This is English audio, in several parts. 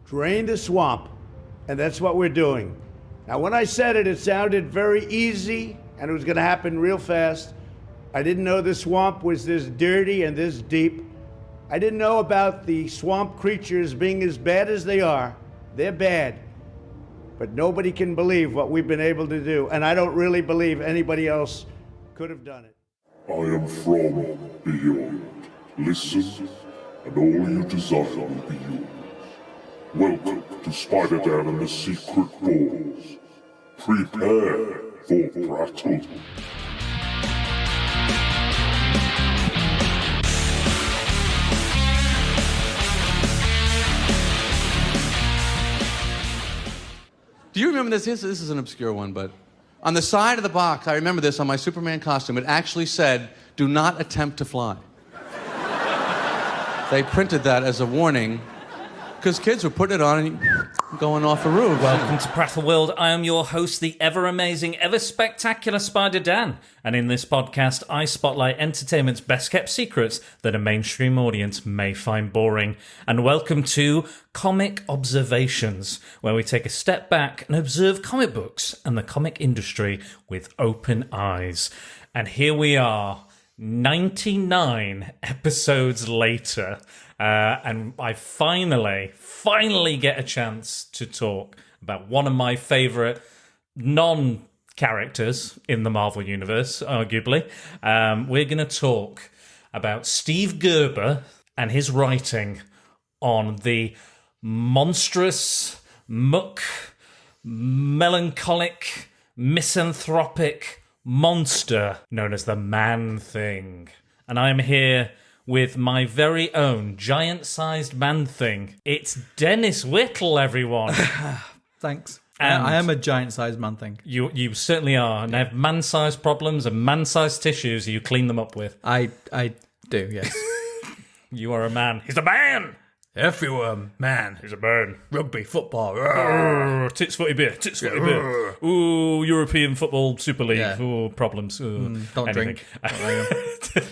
drain the swamp, and that's what we're doing. Now, when I said it, it sounded very easy, and it was going to happen real fast. I didn't know the swamp was this dirty and this deep. I didn't know about the swamp creatures being as bad as they are. They're bad. But nobody can believe what we've been able to do, and I don't really believe anybody else could have done it. I am from beyond. Listen, and all you desire will be yours. Welcome to Spider-Dan and the Secret Doors. Prepare for Prattle. Do you remember this? This is an obscure one, but on the side of the box, I remember this on my Superman costume, it actually said, "Do not attempt to fly." They printed that as a warning because kids were putting it on and going off a roof. Welcome to Prattle World. I am your host, the ever-amazing, ever-spectacular Spider-Dan. And in this podcast, I spotlight entertainment's best-kept secrets that a mainstream audience may find boring. And welcome to Comic Observations, where we take a step back and observe comic books and the comic industry with open eyes. And here we are, 99 episodes later, and I finally get a chance to talk about one of my favourite non-characters in the Marvel Universe, arguably. We're going to talk about Steve Gerber and his writing on the monstrous, melancholic, misanthropic monster known as the Man-Thing. And I am here with my very own giant-sized Man-Thing. It's Dennis Whittle, everyone. Thanks. And I am a giant-sized Man-Thing. You certainly are. And I have man-sized problems and man-sized tissues you clean them up with. I do, yes. You are a man. He's a man! If you were a man. He's a man. Rugby, football. Tits footy beer. Tits footy beer. Ooh, European Football Super League. Yeah. Ooh, problems. Ooh, Don't anything. drink.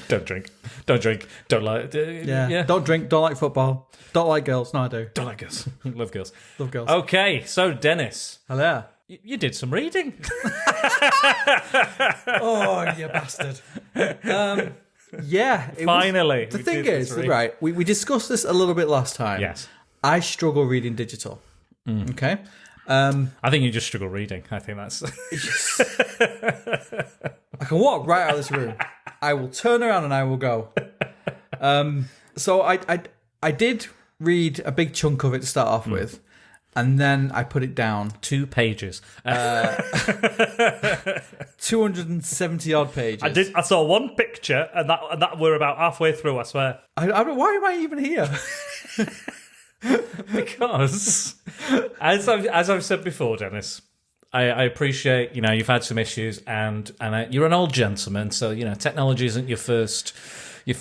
Don't drink. Don't drink. Don't like. Yeah. Don't drink. Don't like football. Don't like girls. No, I do. Don't like girls. Love girls. Love girls. Okay, so Dennis, Hello. you did some reading. Oh, you bastard. Yeah. Finally. The we thing did this is, reading. right, we discussed this a little bit last time. Yes. I struggle reading digital. Okay? I think you just struggle reading. I think that's. I can walk right out of this room. I will turn around and I will go. So I did read a big chunk of it to start off with, and then I put it down. 2 pages. 270 odd pages. I saw one picture, and that we're about halfway through. I swear. I don't, why am I even here? Because, as I've said before, Dennis, I appreciate you've had some issues, and you're an old gentleman, so technology isn't your first. I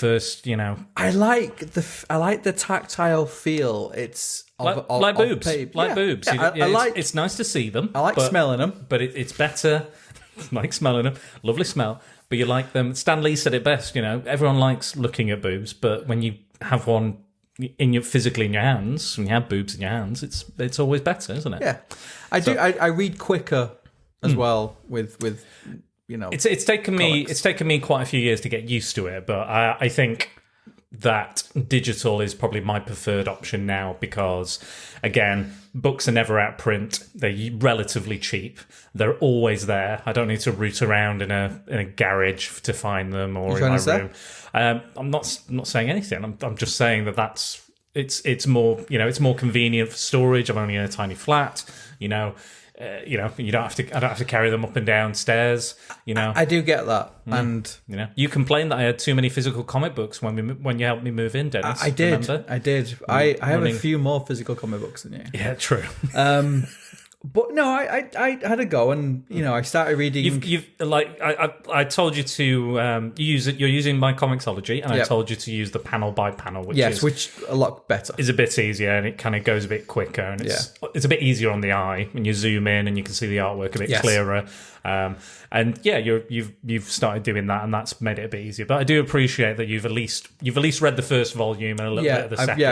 like the tactile feel. It's like of boobs, paper. like Yeah. boobs. Yeah, It's nice to see them. I like smelling them. but it's better. Like smelling them, lovely smell. But you like them. Stan Lee said it best. Everyone likes looking at boobs, but when you have one physically in your hands, when you have boobs in your hands, it's always better, isn't it? Yeah, I do. I read quicker as well with. It's taken me quite a few years to get used to it, but I think that digital is probably my preferred option now because, again, books are never out of print. They're relatively cheap. They're always there. I don't need to root around in a garage to find them or in my room. I'm not saying anything. I'm just saying that it's more it's more convenient for storage. I'm only in a tiny flat. You don't have to. I don't have to carry them up and down stairs. I do get that, and you complained that I had too many physical comic books when you helped me move in, Dennis. I did. Remember? I did. I have a few more physical comic books than you. Yeah, true. But no, I had a go, and I started reading. You've like I told you to use it. You're using my Comixology, and I told you to use the panel by panel, which a lot better. Is a bit easier, and it kind of goes a bit quicker, and it's a bit easier on the eye when you zoom in and you can see the artwork a bit clearer. And yeah, you've started doing that, and that's made it a bit easier. But I do appreciate that you've at least read the first volume and a little bit of the second.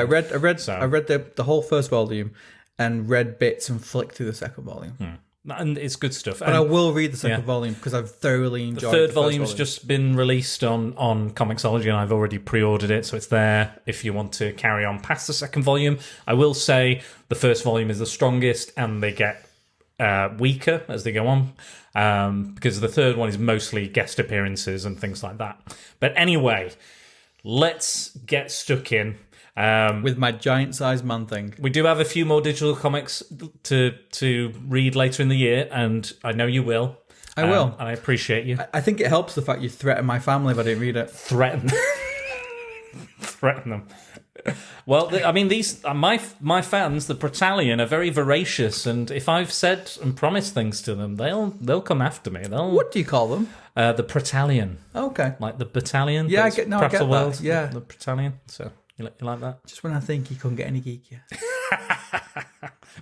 I read the whole first volume and read bits and flicked through the second volume. And it's good stuff. But I will read the second volume because I've thoroughly enjoyed the third the volume's volume. just been released on Comixology, and I've already pre-ordered it, so it's there if you want to carry on past the second volume. I will say the first volume is the strongest, and they get weaker as they go on, because the third one is mostly guest appearances and things like that. But anyway, let's get stuck in. With my giant-sized man thing. We do have a few more digital comics to read later in the year, and I know you will. I will. And I appreciate you. I think it helps the fact you threaten my family if I didn't read it. Threaten them. Well, I mean, these my fans, the Prattalian, are very voracious, and if I've said and promised things to them, they'll come after me. What do you call them? The Prattalian. Okay. Like the battalion. Yeah, I get Prattle that. Yeah. The Prattalian. So you like that? Just when I think you couldn't get any geekier.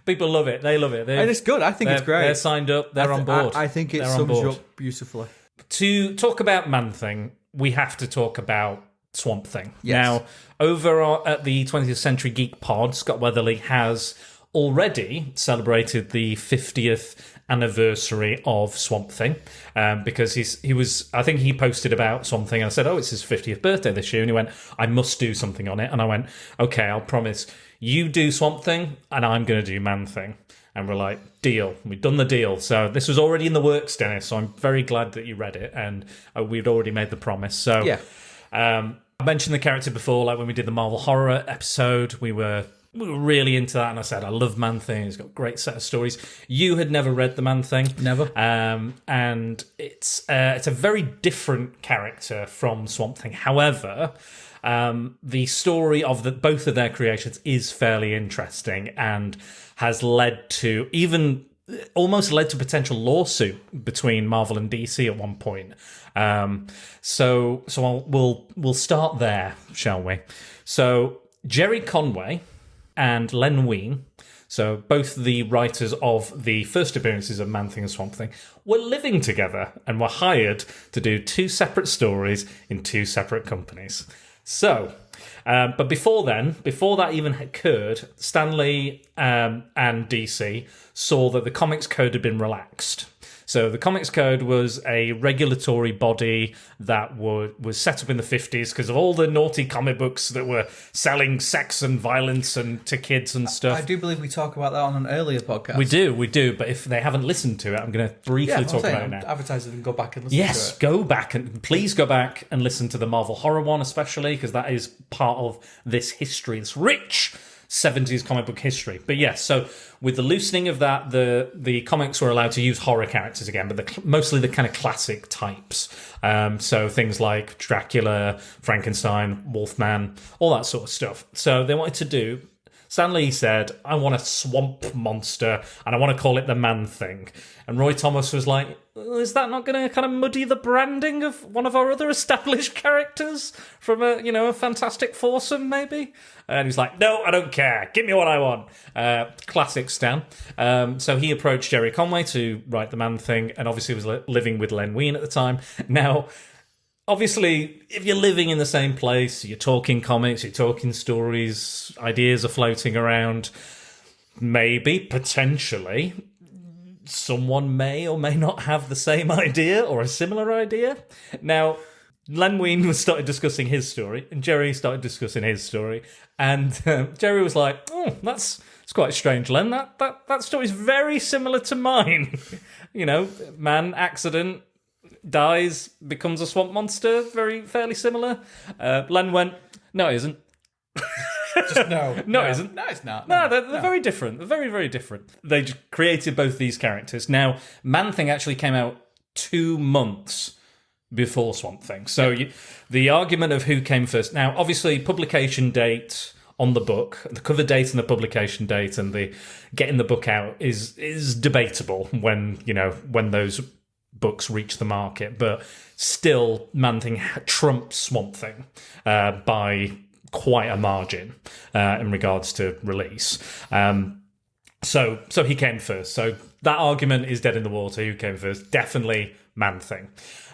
People love it. They love it. And it's good. I think it's great. They're signed up. They're on board. I think it sums you up beautifully. To talk about Man-Thing, we have to talk about Swamp Thing. Yes. Now, over at the 20th Century Geek Pod, Scott Weatherly has already celebrated the 50th anniversary of Swamp Thing, because I think he posted about Swamp Thing, and I said, it's his 50th birthday this year, and he went, I must do something on it, and I went, okay, I'll promise, you do Swamp Thing, and I'm going to do Man-Thing. And we're like, deal. We've done the deal. So this was already in the works, Dennis, so I'm very glad that you read it, and we'd already made the promise. So yeah. I mentioned the character before, like when we did the Marvel Horror episode, we were really into that, and I said, I love Man-Thing. He's got a great set of stories. You had never read the Man-Thing. Never. And it's a very different character from Swamp Thing. However, the story of both of their creations is fairly interesting and has led to almost led to potential lawsuit between Marvel and DC at one point. So we'll start there, shall we? So Jerry Conway and Len Wein, so both the writers of the first appearances of Man-Thing and Swamp Thing, were living together and were hired to do two separate stories in two separate companies. So, but before that even occurred, Stan Lee and DC saw that the Comics Code had been relaxed. So the Comics Code was a regulatory body that was set up in the 50s because of all the naughty comic books that were selling sex and violence to kids and stuff. I do believe we talk about that on an earlier podcast. We do. But if they haven't listened to it, I'm going to briefly talk about it now. Advertise it and go back and listen to it. Yes, go back and please go back and listen to the Marvel Horror one, especially because that is part of this history, this rich 70s comic book history. But yes, so with the loosening of that, the comics were allowed to use horror characters again, but mostly the kind of classic types. So things like Dracula, Frankenstein, Wolfman, all that sort of stuff. So they wanted to do... Stan Lee said, I want a swamp monster, and I want to call it the Man-Thing. And Roy Thomas was like, is that not going to kind of muddy the branding of one of our other established characters from a Fantastic Foursome, maybe? And he's like, no, I don't care. Give me what I want. Classic Stan. So he approached Jerry Conway to write the Man-Thing, and obviously was living with Len Wein at the time. Now, obviously, if you're living in the same place, you're talking comics, you're talking stories, ideas are floating around, maybe, potentially, someone may or may not have the same idea or a similar idea. Now, Len Wein started discussing his story, and Jerry started discussing his story, and Jerry was like, it's quite strange, Len. That story's very similar to mine. Man, accident, dies, becomes a swamp monster, fairly similar. Len went, no, it isn't. Just no. No, it isn't. No, it's not. No, they're very different. They're very, very different. They just created both these characters. Now, Man-Thing actually came out 2 months before Swamp Thing. So the argument of who came first. Now, obviously, publication date on the book. The cover date and the publication date and the getting the book out is debatable when those books reach the market, but still Man-Thing trumps Swamp Thing by quite a margin in regards to release. So he came first. So that argument is dead in the water. Who came first? Definitely Man-Thing.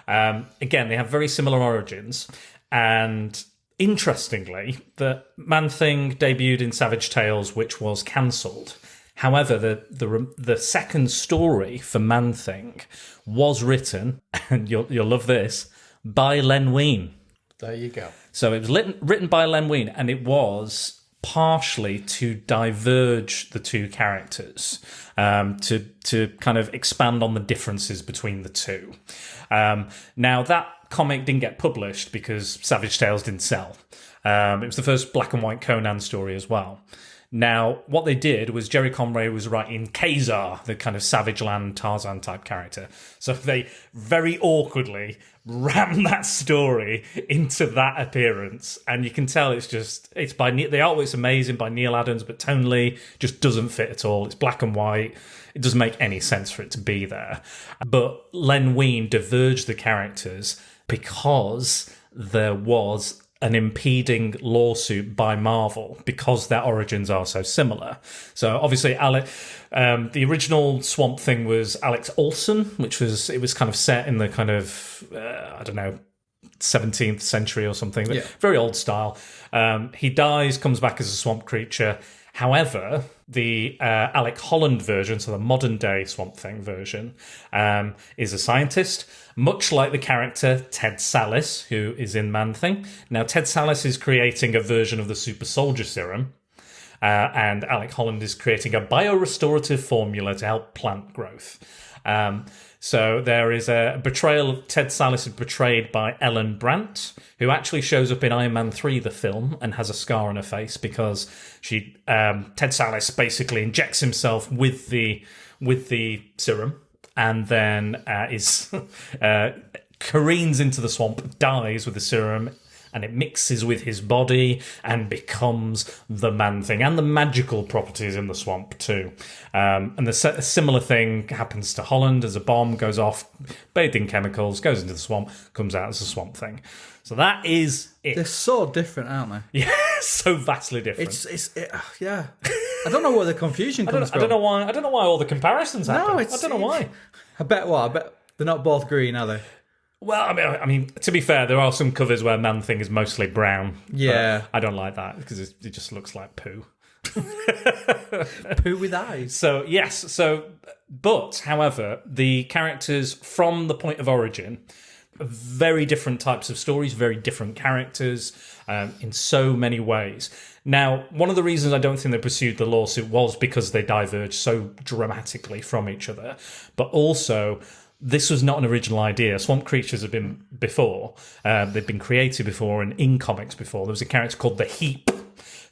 Again, they have very similar origins, and interestingly, the Man-Thing debuted in Savage Tales, which was cancelled. However, the second story for Man-Thing was written, and you'll love this, by Len Wein. There you go. So it was written by Len Wein, and it was partially to diverge the two characters, to kind of expand on the differences between the two. Now, that comic didn't get published because Savage Tales didn't sell. It was the first black and white Conan story as well. Now, what they did was Jerry Conway was writing Khazar, the kind of Savage Land Tarzan type character. So they very awkwardly rammed that story into that appearance. And you can tell the artwork's amazing by Neil Adams, but tonally just doesn't fit at all. It's black and white. It doesn't make any sense for it to be there. But Len Wein diverged the characters because there was an impeding lawsuit by Marvel because their origins are so similar. So obviously, the original Swamp Thing was Alex Olson, which was kind of set in the kind of 17th century or something. Yeah. Very old style. He dies, comes back as a swamp creature. However, the Alec Holland version, so the modern day Swamp Thing version, is a scientist, much like the character Ted Sallis, who is in Man-Thing. Now, Ted Sallis is creating a version of the super soldier serum, and Alec Holland is creating a biorestorative formula to help plant growth. So there is a betrayal. Ted Sallis is betrayed by Ellen Brandt, who actually shows up in Iron Man 3, the film, and has a scar on her face because Ted Sallis basically injects himself with the serum and then careens into the swamp, dies with the serum, and it mixes with his body and becomes the Man-Thing and the magical properties in the swamp too. And a similar thing happens to Holland as a bomb goes off, bathed in chemicals, goes into the swamp, comes out as a Swamp Thing. So that is it. They're so different, aren't they? Yeah, so vastly different. Yeah. I don't know where the confusion comes from. I don't know why all the comparisons happen. No, I don't know why. I bet they're not both green, are they? Well, I mean, to be fair, there are some covers where Man-Thing is mostly brown. Yeah. I don't like that because it just looks like poo. Poo with eyes. So, yes. But, however, the characters from the point of origin, very different types of stories, very different characters in so many ways. Now, one of the reasons I don't think they pursued the lawsuit was because they diverged so dramatically from each other. But also, this was not an original idea. Swamp creatures have been before. They've been created before and in comics before. There was a character called the Heap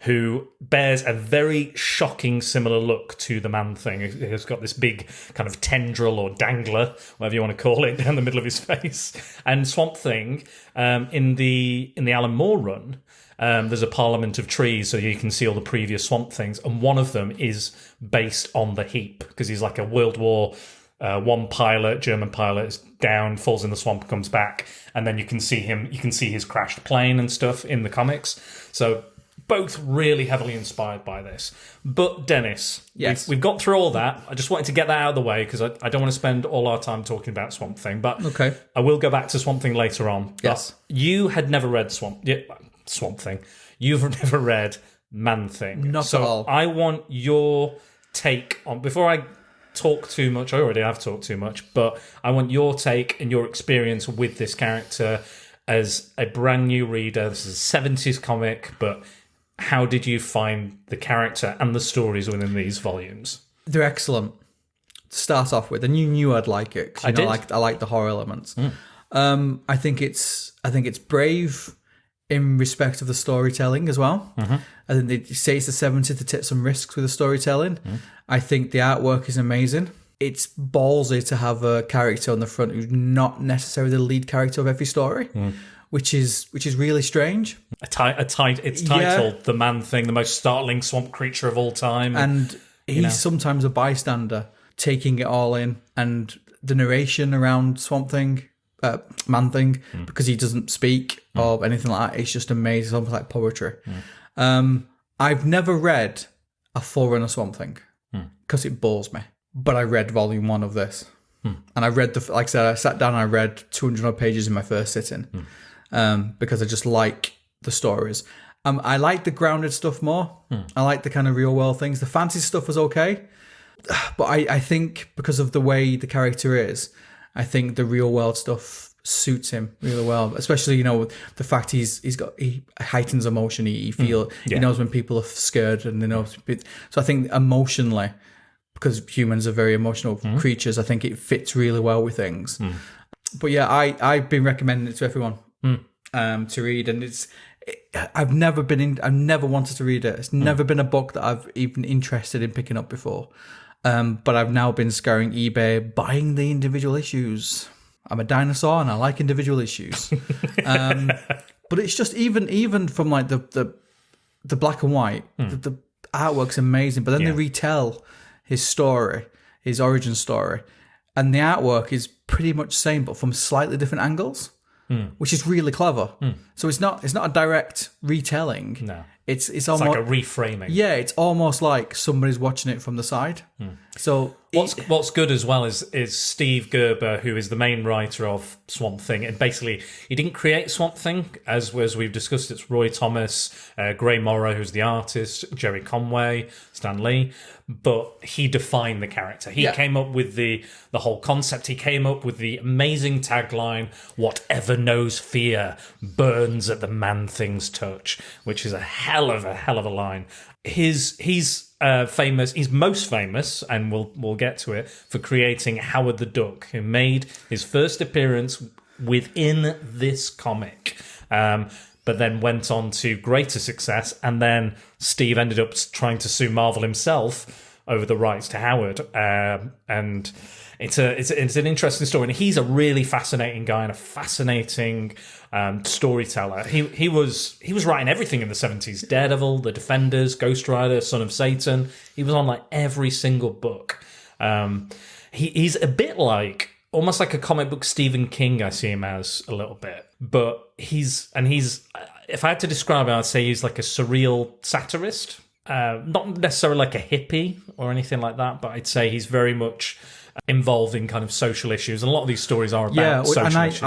who bears a very shocking similar look to the Man-Thing. He's got this big kind of tendril or dangler, whatever you want to call it, down the middle of his face. And Swamp Thing, in the Alan Moore run, there's a parliament of trees, so you can see all the previous Swamp Things, and one of them is based on the Heap because he's like a World War One pilot, German pilot, is down, falls in the swamp, comes back, and then you can see his crashed plane and stuff in the comics. So both really heavily inspired by this. But Dennis, yes, we've got through all that. I just wanted to get that out of the way because I don't want to spend all our time talking about Swamp Thing. But okay, I will go back to Swamp Thing later on. Yes, you had never read Swamp Thing. You've never read Man-Thing. Not at all. I want your take on, before I talk too much, I already have talked too much, but I want your take and your experience with this character as a brand new reader. This is a 70s comic, but how did you find the character and the stories within these volumes? They're excellent to start off with, and you knew I'd like it. I did. I like the horror elements. I think it's brave in respect of the storytelling as well. Mm-hmm. I think they say it's the 70s to take some risks with the storytelling. Mm-hmm. I think the artwork is amazing. It's ballsy to have a character on the front who's not necessarily the lead character of every story, which is really strange. It's titled The Man Thing, the most startling swamp creature of all time. And he's sometimes a bystander, taking it all in. And the narration around Swamp Thing, Man Thing, because he doesn't speak or anything like that, it's just amazing. It's almost like poetry. I've never read a Forerunner Swamp Thing because it bores me. But I read volume 1 of this. And I read like I said, I sat down and I read 200 odd pages in my first sitting because I just like the stories. I like the grounded stuff more. I like the kind of real world things. The fantasy stuff was okay. But I think because of the way the character is, I think the real world stuff suits him really well. Especially, the fact he heightens emotion. He knows when people are scared and they know. So I think emotionally, because humans are very emotional creatures, I think it fits really well with things. But yeah, I've been recommending it to everyone to read, and I've never wanted to read it. It's never been a book that I've even interested in picking up before. But I've now been scouring eBay, buying the individual issues. I'm a dinosaur and I like individual issues. But it's just even from like the black and white, the artwork's amazing. But then they retell his story, his origin story, and the artwork is pretty much the same, but from slightly different angles, which is really clever. So it's not a direct retelling. No, it's almost like a reframing. Yeah, it's almost like somebody's watching it from the side. So what's good as well is Steve Gerber, who is the main writer of Swamp Thing, and basically he didn't create Swamp Thing, as we've discussed. It's Roy Thomas, Gray Morrow, who's the artist, Jerry Conway, Stan Lee, but he defined the character. He came up with the whole concept. He came up with the amazing tagline, "Whatever knows fear burns at the Man Thing's touch," which is a hell of a line. He's famous. He's most famous, and we'll get to it, for creating Howard the Duck, who made his first appearance within this comic, but then went on to greater success. And then Steve ended up trying to sue Marvel himself over the rights to Howard, and it's an interesting story. And he's a really fascinating guy and a fascinating storyteller. He was writing everything in the 70s: Daredevil, The Defenders, Ghost Rider, Son of Satan. He was on like every single book. He's a bit like, almost like a comic book Stephen King. I see him as a little bit, but he's if I had to describe him, I'd say he's like a surreal satirist. Not necessarily like a hippie or anything like that, but I'd say he's very much involved in kind of social issues, and a lot of these stories are about social issues.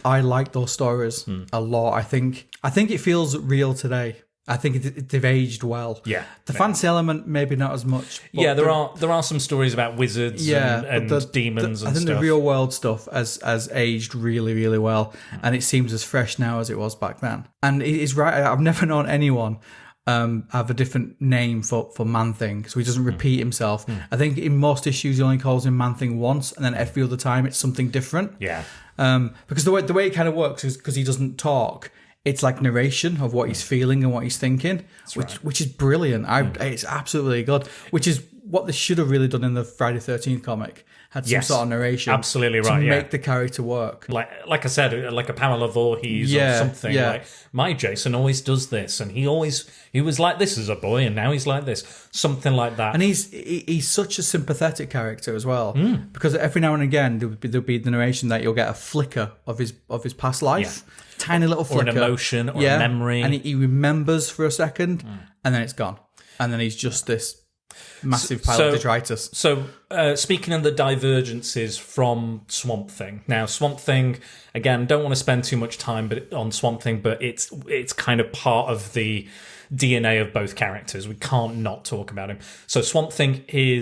I like those stories a lot. I think it feels real today. I think they've aged well. Yeah, the fancy element maybe not as much. Yeah, there are some stories about wizards and demons. I think the real world stuff has aged really, really well, and it seems as fresh now as it was back then. And it is right. I've never known anyone have a different name for Man Thing, so he doesn't repeat himself. I think in most issues he only calls him Man Thing once, and then every other time it's something different. Yeah. Because the way it kind of works is because he doesn't talk. It's like narration of what he's feeling and what he's thinking, which is brilliant. It's absolutely good. Which is what they should have really done in the Friday 13th comic. Had some sort of narration, absolutely right, to make the character work. Like I said, like a Pamela Voorhees or something. Like, my Jason always does this, and he was like this as a boy, and now he's like this, something like that. And he's such a sympathetic character as well, because every now and again there'll be the narration that you'll get a flicker of his past life, tiny little flicker, or an emotion, or a memory, and he remembers for a second, and then it's gone, and then he's just this massive pile of detritus. So, speaking of the divergences from Swamp Thing, now Swamp Thing, again, don't want to spend too much time on Swamp Thing, but it's kind of part of the DNA of both characters. We can't not talk about him. So Swamp Thing he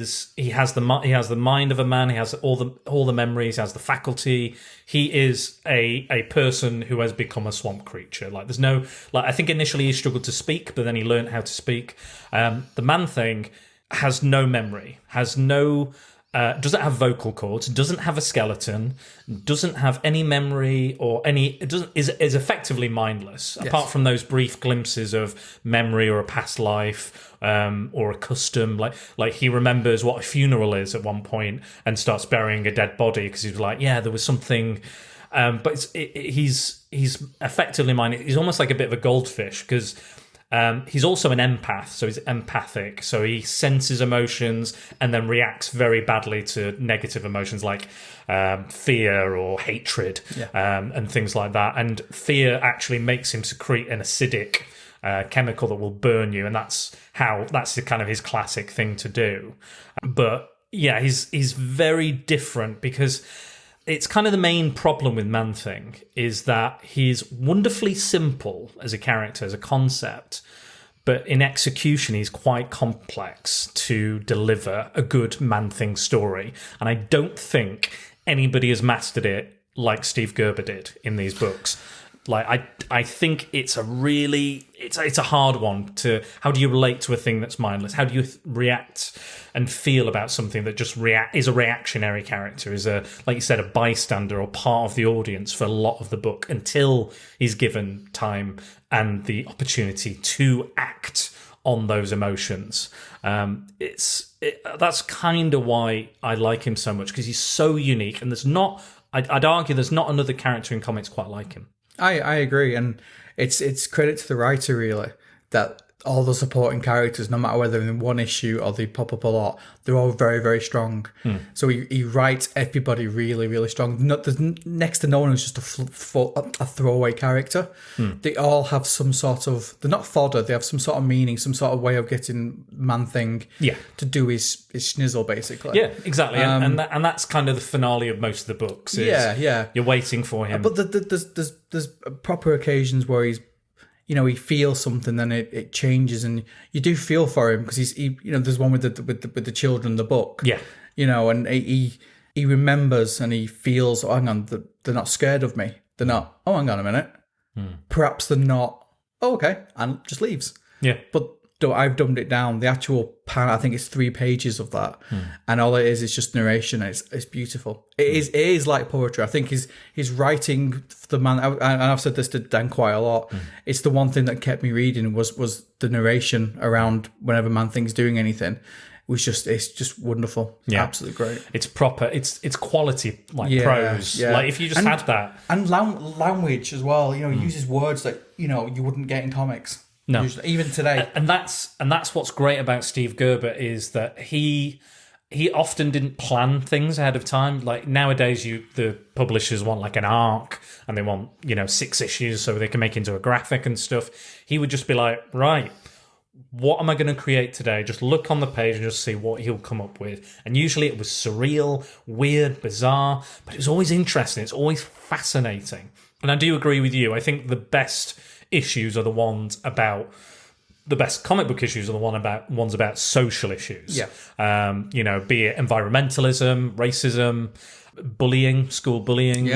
has the mind of a man. He has all the memories. He has the faculty. He is a person who has become a swamp creature. Like there's no I think initially he struggled to speak, but then he learned how to speak. The Man Thing has no memory, doesn't have vocal cords, doesn't have a skeleton, doesn't have any memory is effectively mindless, apart from those brief glimpses of memory or a past life, or a custom. Like he remembers what a funeral is at one point and starts burying a dead body because he's like, there was something But he's effectively mine. He's almost like a bit of a goldfish because he's also an empath, so he's empathic. So he senses emotions and then reacts very badly to negative emotions like fear or hatred and things like that. And fear actually makes him secrete an acidic chemical that will burn you, and that's the kind of his classic thing to do. But yeah, he's very different because it's kind of the main problem with Man-Thing is that he's wonderfully simple as a character, as a concept, but in execution he's quite complex to deliver a good Man-Thing story. And I don't think anybody has mastered it like Steve Gerber did in these books. Like I think it's a hard one to, how do you relate to a thing that's mindless? How do you react and feel about something that just is a reactionary character, is like you said, a bystander or part of the audience for a lot of the book until he's given time and the opportunity to act on those emotions. That's kind of why I like him so much, because he's so unique, and I'd argue there's not another character in comics quite like him. I agree, and it's credit to the writer really that all the supporting characters, no matter whether in one issue or they pop up a lot, they're all very, very strong. So he writes everybody really, really strong. There's next to no one who's just a throwaway character. They all have some sort of, they're not fodder, they have some sort of meaning, some sort of way of getting Man-Thing to do his schnizzle, basically. Yeah, exactly. And that's kind of the finale of most of the books. You're waiting for him. But there's proper occasions where he feels something, then it changes, and you do feel for him because there's one with the children in the book, and he remembers and he feels, oh, hang on, they're not scared of me, they're not, oh, hang on a minute, perhaps they're not, oh, okay, and just leaves. But I've dumbed it down. The actual panel, I think it's 3 pages of that, and all it is just narration. It's beautiful. It is like poetry. I think his writing for the man, and I've said this to Dan quite a lot. It's the one thing that kept me reading was the narration around whenever Man-Thing's doing anything. It's just wonderful. It's absolutely great. It's proper. It's quality prose. Like if you just had that, and language as well. He uses words that you wouldn't get in comics. No, usually, even today, and that's what's great about Steve Gerber is that he often didn't plan things ahead of time. Like nowadays, the publishers want like an arc, and they want 6 issues so they can make into a graphic and stuff. He would just be like, right, what am I going to create today? Just look on the page and just see what he'll come up with. And usually it was surreal, weird, bizarre, but it was always interesting. It's always fascinating. And I do agree with you. I think the best issues are the ones about the best comic book issues are the ones about social issues. Be it environmentalism, racism, bullying, school bullying,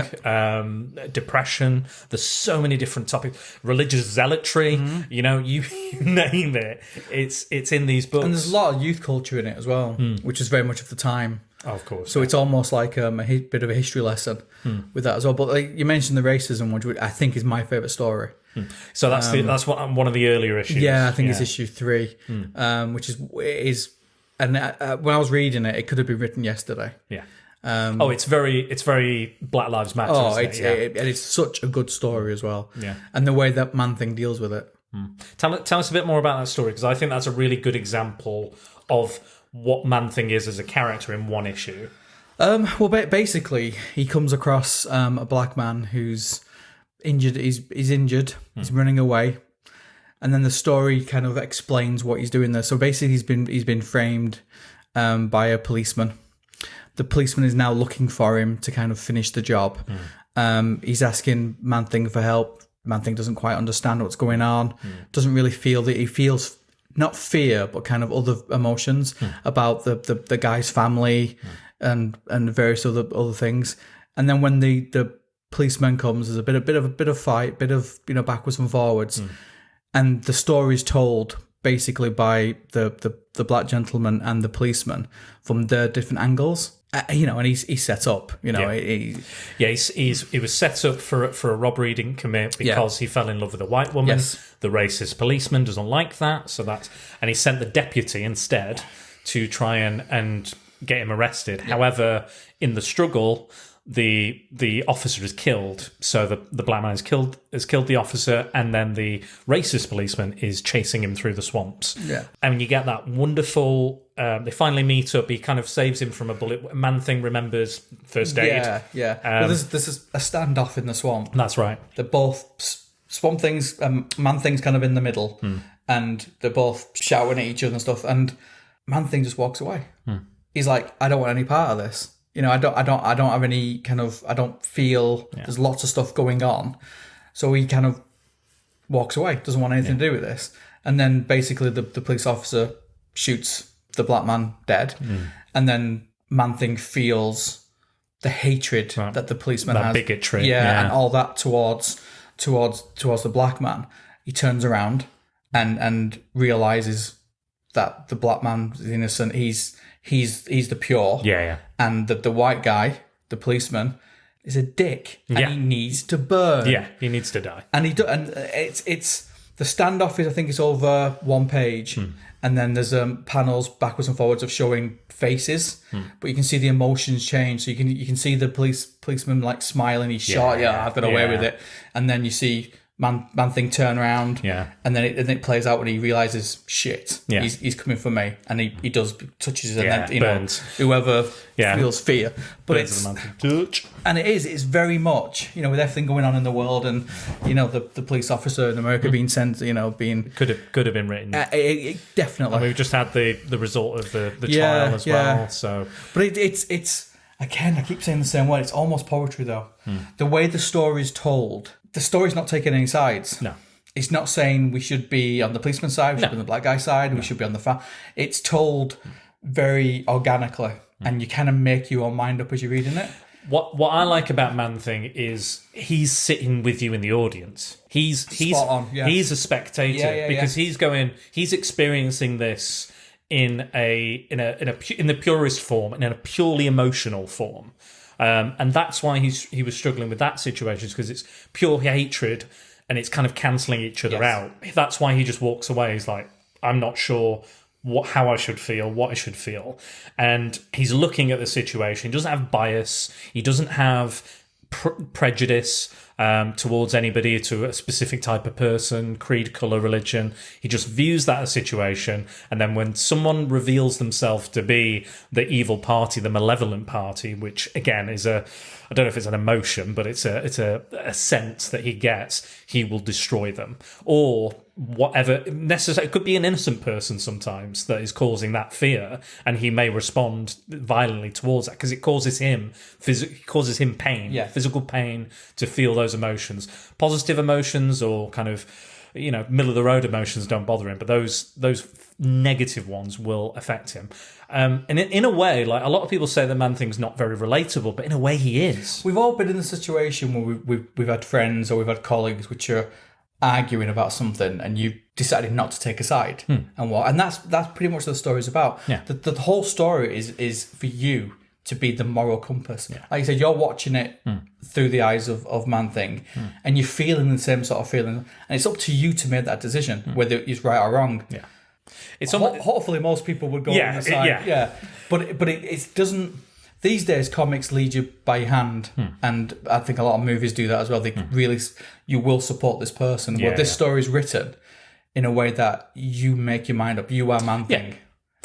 depression. There's so many different topics. Religious zealotry. You name it. It's in these books. And there's a lot of youth culture in it as well, which is very much of the time. Oh, of course. So it's almost like a bit of a history lesson with that as well. But like you mentioned the racism one, which I think is my favourite story. So that's one of the earlier issues. Yeah, I think it's issue 3, which is and when I was reading it, it could have been written yesterday. Yeah. It's very Black Lives Matter. Oh, it's such a good story as well. Yeah. And the way that Man-Thing deals with it. Tell us a bit more about that story, because I think that's a really good example of what Man-Thing is as a character in one issue. Well, basically, he comes across a black man who's injured. He's injured. He's running away, and then the story kind of explains what he's doing there. So basically, he's been framed by a policeman. The policeman is now looking for him to kind of finish the job. He's asking Man-Thing for help. Man-Thing doesn't quite understand what's going on. Doesn't really feel that he feels not fear, but kind of other emotions about the guy's family and various other things. And then when the policeman comes, there's a bit of fight, bit of backwards and forwards, and the story's told basically by the black gentleman and the policeman from their different angles. And he's set up. He was set up for a robbery he didn't commit because he fell in love with a white woman. Yes. The racist policeman doesn't like that, and he sent the deputy instead to try and get him arrested. However, in the struggle, the officer is killed. So the black man has killed the officer, and then the racist policeman is chasing him through the swamps. Yeah. And you get that wonderful. They finally meet up. He kind of saves him from a bullet. Man-Thing remembers first aid. Yeah. Well, there's a standoff in the swamp. That's right. They're both Swamp Thing's Man-Thing's kind of in the middle, and they're both shouting at each other and stuff. And Man-Thing just walks away. He's like, I don't want any part of this. You know, I don't have any kind of. I don't feel there's lots of stuff going on. So he kind of walks away. Doesn't want anything to do with this. And then basically the police officer shoots the black man dead, and then Man-Thing feels the hatred that the policeman that has, bigotry, and all that towards the black man. He turns around and realizes that the black man is innocent. He's the pure, and that the white guy, the policeman, is a dick, and he needs to burn. Yeah, he needs to die. And it's the standoff is, I think, it's over one page, and then there's panels backwards and forwards of showing faces, but you can see the emotions change. So you can see the policeman like smiling. He's shot. Yeah, I've got away with it. And then you see Man-Thing turn around. Yeah. And then it plays out when he realizes shit. Yeah. He's coming for me, and he touches it, and then burns. whoever feels fear. But it's touch. and it's very much, with everything going on in the world, and the police officer in America being sent, being Could have been written. Definitely. And we've just had the result of the trial as well. So, but it's again, I keep saying the same word. It's almost poetry, though. The way the story is told, the story's not taking any sides. No. It's not saying we should be on the policeman's side, we should be on the black guy's side, we should be on the It's told very organically, and you kind of make your own mind up as you're reading it. What I like about Man-Thing is he's sitting with you in the audience. He's Spot on, yeah. He's a spectator because he's experiencing this in the purest form and in a purely emotional form. And that's why he was struggling with that situation, because it's pure hatred and it's kind of cancelling each other out. That's why he just walks away. He's like, I'm not sure how I should feel, what I should feel. And he's looking at the situation. He doesn't have bias. He doesn't have prejudice towards anybody, to a specific type of person, creed, colour, religion. He just views that as situation, and then when someone reveals themselves to be the evil party, the malevolent party, which again is I don't know if it's an emotion, but it's a sense that he gets, he will destroy them. Or whatever necessary, it could be an innocent person sometimes that is causing that fear, and he may respond violently towards that because it causes him pain, physical pain, to feel those emotions. Positive emotions or kind of middle of the road emotions don't bother him, but those negative ones will affect him. And in a way, like a lot of people say, the Man-Thing's not very relatable, but in a way he is. We've all been in a situation where we've had friends or we've had colleagues which are arguing about something, and you decided not to take a side, and that's pretty much what the story's about. Yeah. The whole story is for you to be the moral compass. Yeah. Like you said, you're watching it through the eyes of Man-Thing, and you're feeling the same sort of feeling, and it's up to you to make that decision, whether it's right or wrong. Yeah. It's hopefully most people would go on the side. But it doesn't. These days, comics lead you by hand, and I think a lot of movies do that as well. They really, you will support this person. Well, this story is written in a way that you make your mind up. You are Man-Thing,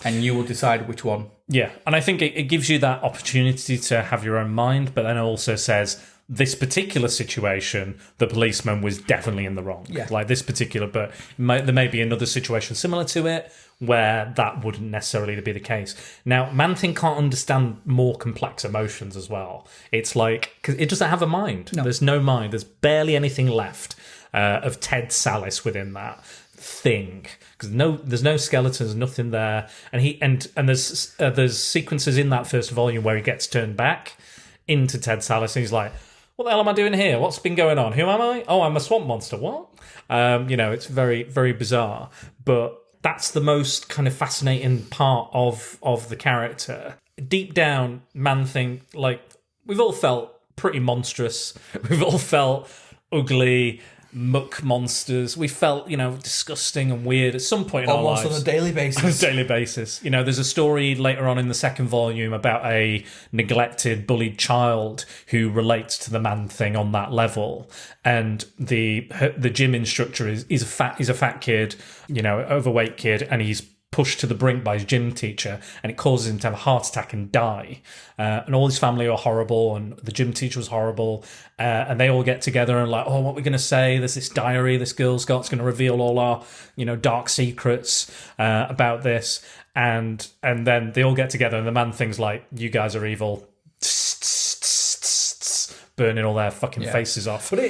and you will decide which one. Yeah, and I think it gives you that opportunity to have your own mind, but then it also says this particular situation, the policeman was definitely in the wrong. Yeah. Like this particular, but there may be another situation similar to it where that wouldn't necessarily be the case. Now, Man-Thing can't understand more complex emotions as well. It's like, because it doesn't have a mind. No. There's no mind. There's barely anything left of Ted Sallis within that thing, because there's no skeletons, nothing there, and there's sequences in that first volume where he gets turned back into Ted Sallis, and he's like, what the hell am I doing here? What's been going on? Who am I? Oh, I'm a swamp monster. What? It's very, very bizarre, but that's the most kind of fascinating part of the character. Deep down, Man-Thing, like, we've all felt pretty monstrous. We've all felt ugly. muck monsters. We felt, disgusting and weird at some point in our lives. Almost on a daily basis. On a daily basis. There's a story later on in the second volume about a neglected, bullied child who relates to the man thing on that level. And the gym instructor is a fat kid, overweight kid, and he's pushed to the brink by his gym teacher, and it causes him to have a heart attack and die. And all his family are horrible, and the gym teacher was horrible. And they all get together and like, oh, what are we going to say? There's this diary this girl's got. It's going to reveal all our, dark secrets about this. And then they all get together, and the man thinks like, you guys are evil. Burning all their fucking faces off. But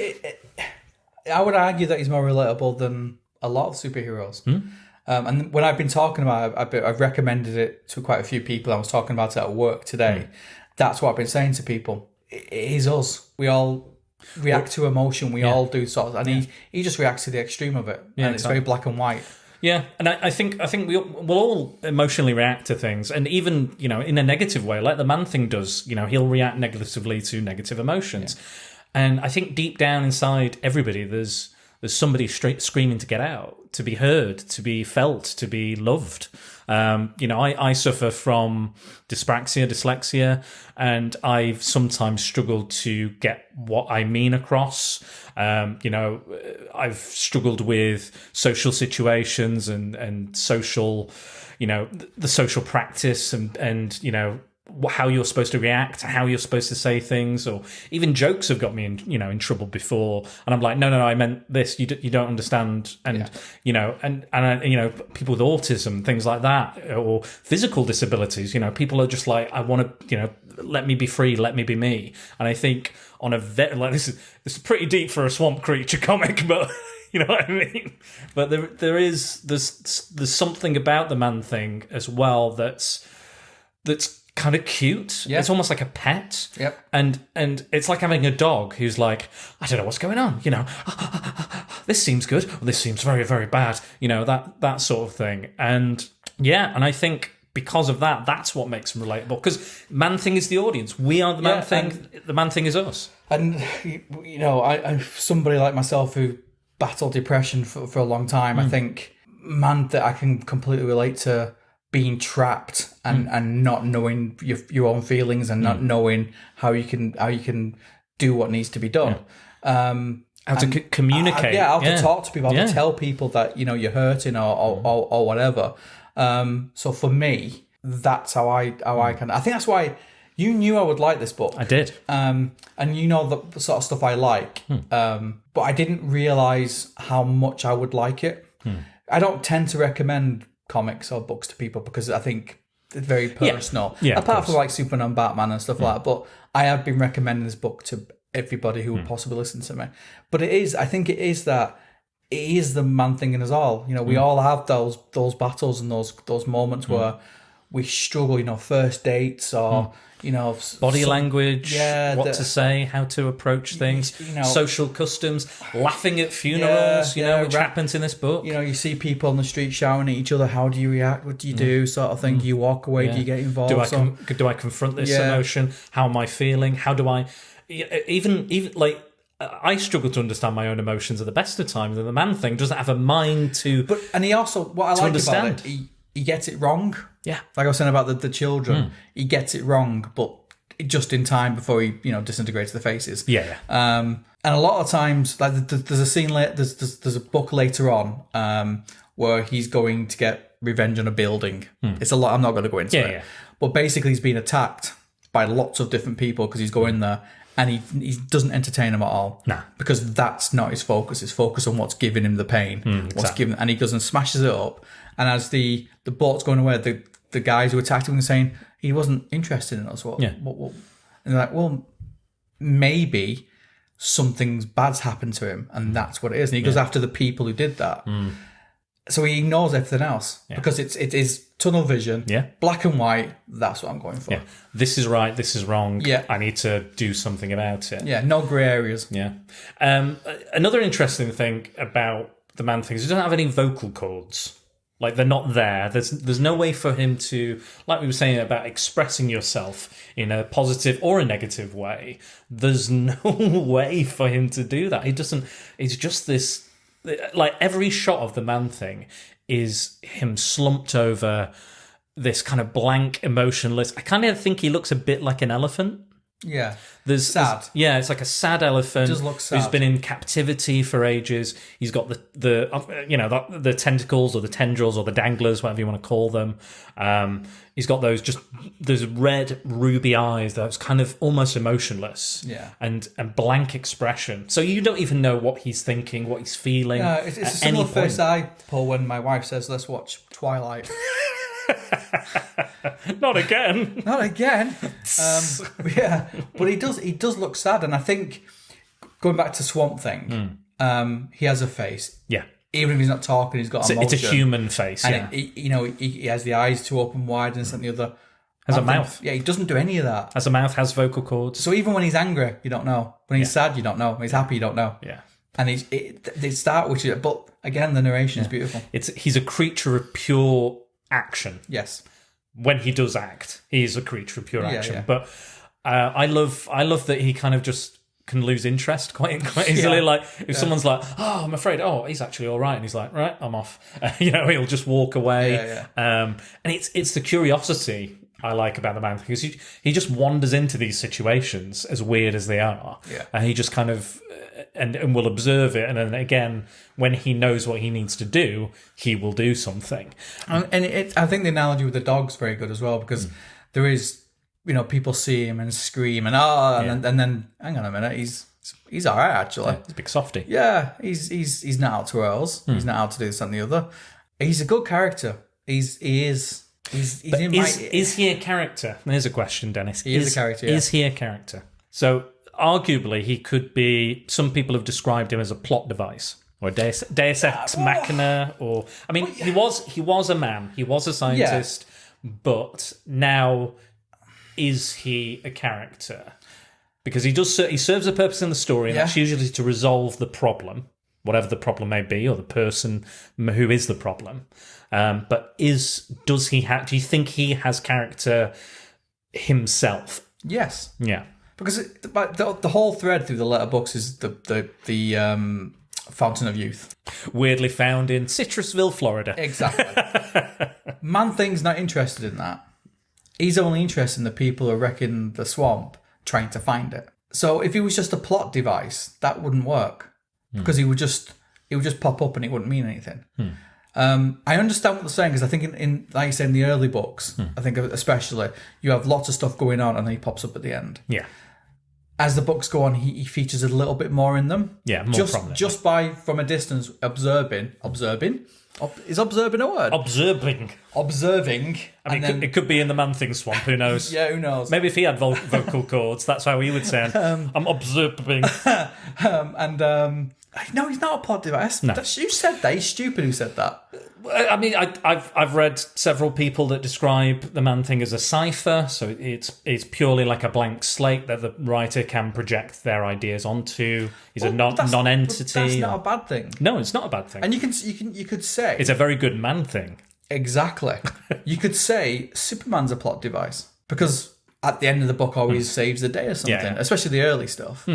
I would argue that he's more relatable than a lot of superheroes. And when I've been talking about it, I've recommended it to quite a few people. I was talking about it at work today. That's what I've been saying to people. It is us. We all react to emotion. We all do sort of, and he just reacts to the extreme of it. And it's very black and white. Yeah, and I think we'll all emotionally react to things, and even in a negative way, like the man thing does. He'll react negatively to negative emotions, and I think deep down inside everybody, there's somebody screaming to get out, to be heard, to be felt, to be loved. I suffer from dyslexia, and I've sometimes struggled to get what I mean across. I've struggled with social situations and social, the social practice and how you're supposed to react, how you're supposed to say things, or even jokes have got me in trouble before. And I'm like, no, I meant this. You don't understand. And and people with autism, things like that, or physical disabilities. People are just like, I want to, let me be free, let me be me. And I think on a this is pretty deep for a swamp creature comic, but. You know what I mean? But there's something about the man thing as well that's kind of cute. Yeah. It's almost like a pet. Yep. And it's like having a dog who's like, I don't know what's going on, this seems good, or this seems very, very bad, that sort of thing. And I think because of that, that's what makes them relatable. Because Man Thing is the audience. We are the Man Thing. The Man Thing is us. And, I somebody like myself who battled depression for a long time, I think that I can completely relate to being trapped and not knowing your own feelings and not knowing how you can do what needs to be done. How to communicate. How to talk to people, how to tell people that, you're hurting or whatever. So for me, that's how I can. I think that's why you knew I would like this book. I did. And the sort of stuff I like. But I didn't realise how much I would like it. I don't tend to recommend comics or books to people because I think it's very personal. Yeah, apart from like Superman, Batman and stuff like that. But I have been recommending this book to everybody who would possibly listen to me. But I think it is the Man Thing in us all. We all have those battles and those moments where we struggle, first dates or body language, what to say, how to approach things, social customs, laughing at funerals, which happens in this book. You see people on the street shouting at each other. How do you react? What do you do? Sort of thing. Do you walk away? Do you get involved? Do I confront this emotion? How am I feeling? How do I even like? I struggle to understand my own emotions at the best of times, and the Man Thing doesn't have a mind to. And he also, what I like understand. about it, he gets it wrong. Yeah, like I was saying about the children, he gets it wrong, but just in time before he disintegrates the faces. Yeah. And a lot of times, like there's a scene there's a book later on where he's going to get revenge on a building. It's a lot. I'm not going to go into it. Yeah. But basically, he's being attacked by lots of different people because he's going there. And he doesn't entertain them at all. Nah. Because that's not his focus. His focus on what's giving him the pain. And he goes and smashes it up. And as the boat's going away, the guys who attacked him are saying, he wasn't interested in us. What? And they're like, well, maybe something bad's happened to him. And that's what it is. And he goes after the people who did that. So he ignores everything else. Because it is tunnel vision, black and white, that's what I'm going for. Yeah. This is right, this is wrong, Yeah. I need to do something about it. Yeah, no grey areas. Yeah. Another interesting thing about the Man Thing is he doesn't have any vocal cords. Like, they're not there. There's no way for him to, like we were saying about expressing yourself in a positive or a negative way. There's no way for him to do that. He doesn't. It's just this. Like, every shot of the Man-Thing is him slumped over, this kind of blank, emotionless. I kind of think he looks a bit like an elephant. Yeah. Sad. Yeah, it's like a sad elephant. It does look sad. Who's been in captivity for ages. He's got the tentacles or the tendrils or the danglers, whatever you want to call them. He's got those red ruby eyes that's kind of almost emotionless. Yeah. And blank expression. So you don't even know what he's thinking, what he's feeling. Yeah, it's a similar face I pull when my wife says, "Let's watch Twilight." Not again. Not again. Yeah, but he does look sad, and I think going back to Swamp Thing, he has a face. Yeah. Even if he's not talking, he's got emotion. It's a human face. And he has the eyes too open wide, and this and the other. Has a mouth. Yeah, he doesn't do any of that. Has a mouth. Has vocal cords. So even when he's angry, you don't know. When he's sad, you don't know. When he's happy, you don't know. Yeah. And they start with it, but again, the narration is beautiful. He's a creature of pure action. Yes. When he does act, he is a creature of pure action. Yeah. But I love that he kind of just can lose interest quite easily. Yeah. Like, if someone's like, "Oh, I'm afraid," "Oh, he's actually all right," and he's like, "Right, I'm off." He'll just walk away. Yeah. And it's the curiosity I like about the Man, because he just wanders into these situations, as weird as they are. Yeah. And he just kind of and will observe it, and then again, when he knows what he needs to do, he will do something. And I think the analogy with the dog's very good as well, because there is, people see him and scream and then hang on a minute, he's all right actually. He's a big softy. Yeah, he's not out to whirls. He's not out to do this and the other. He's a good character. He is. Is he a character? There's a question, Dennis. He is a character. Yeah. Is he a character? So arguably, he could be. Some people have described him as a plot device or Deus Ex Machina. Or he was a man. He was a scientist. Yeah. But now, is he a character? Because he serves a purpose in the story, and that's usually to resolve the problem, whatever the problem may be, or the person who is the problem. But do you think he has character himself? Yes. Yeah. Because the whole thread through the letterbox is the Fountain of Youth. Weirdly found in Citrusville, Florida. Exactly. Man-Thing's not interested in that. He's only interested in the people who are wrecking the swamp trying to find it. So if he was just a plot device, that wouldn't work. Because he would just pop up and it wouldn't mean anything. I understand what they're saying, because I think in like you said, in the early books, I think especially, you have lots of stuff going on and then he pops up at the end. Yeah. As the books go on, he features a little bit more in them. Yeah, more prominent. Just by, from a distance, observing. Is observing a word? Observing. I mean, it could be in the Man-Thing swamp, who knows? Yeah, who knows? Maybe if he had vocal cords, that's how he would sound. I'm observing. No, he's not a plot device. No. You said that. He's stupid who said that. I mean, I've read several people that describe the Man-Thing as a cipher, so it's purely like a blank slate that the writer can project their ideas onto. He's a non-entity. That's not a bad thing. No, it's not a bad thing. And you could say it's a very good Man-Thing. Exactly. You could say Superman's a plot device, because at the end of the book always saves the day or something, especially the early stuff.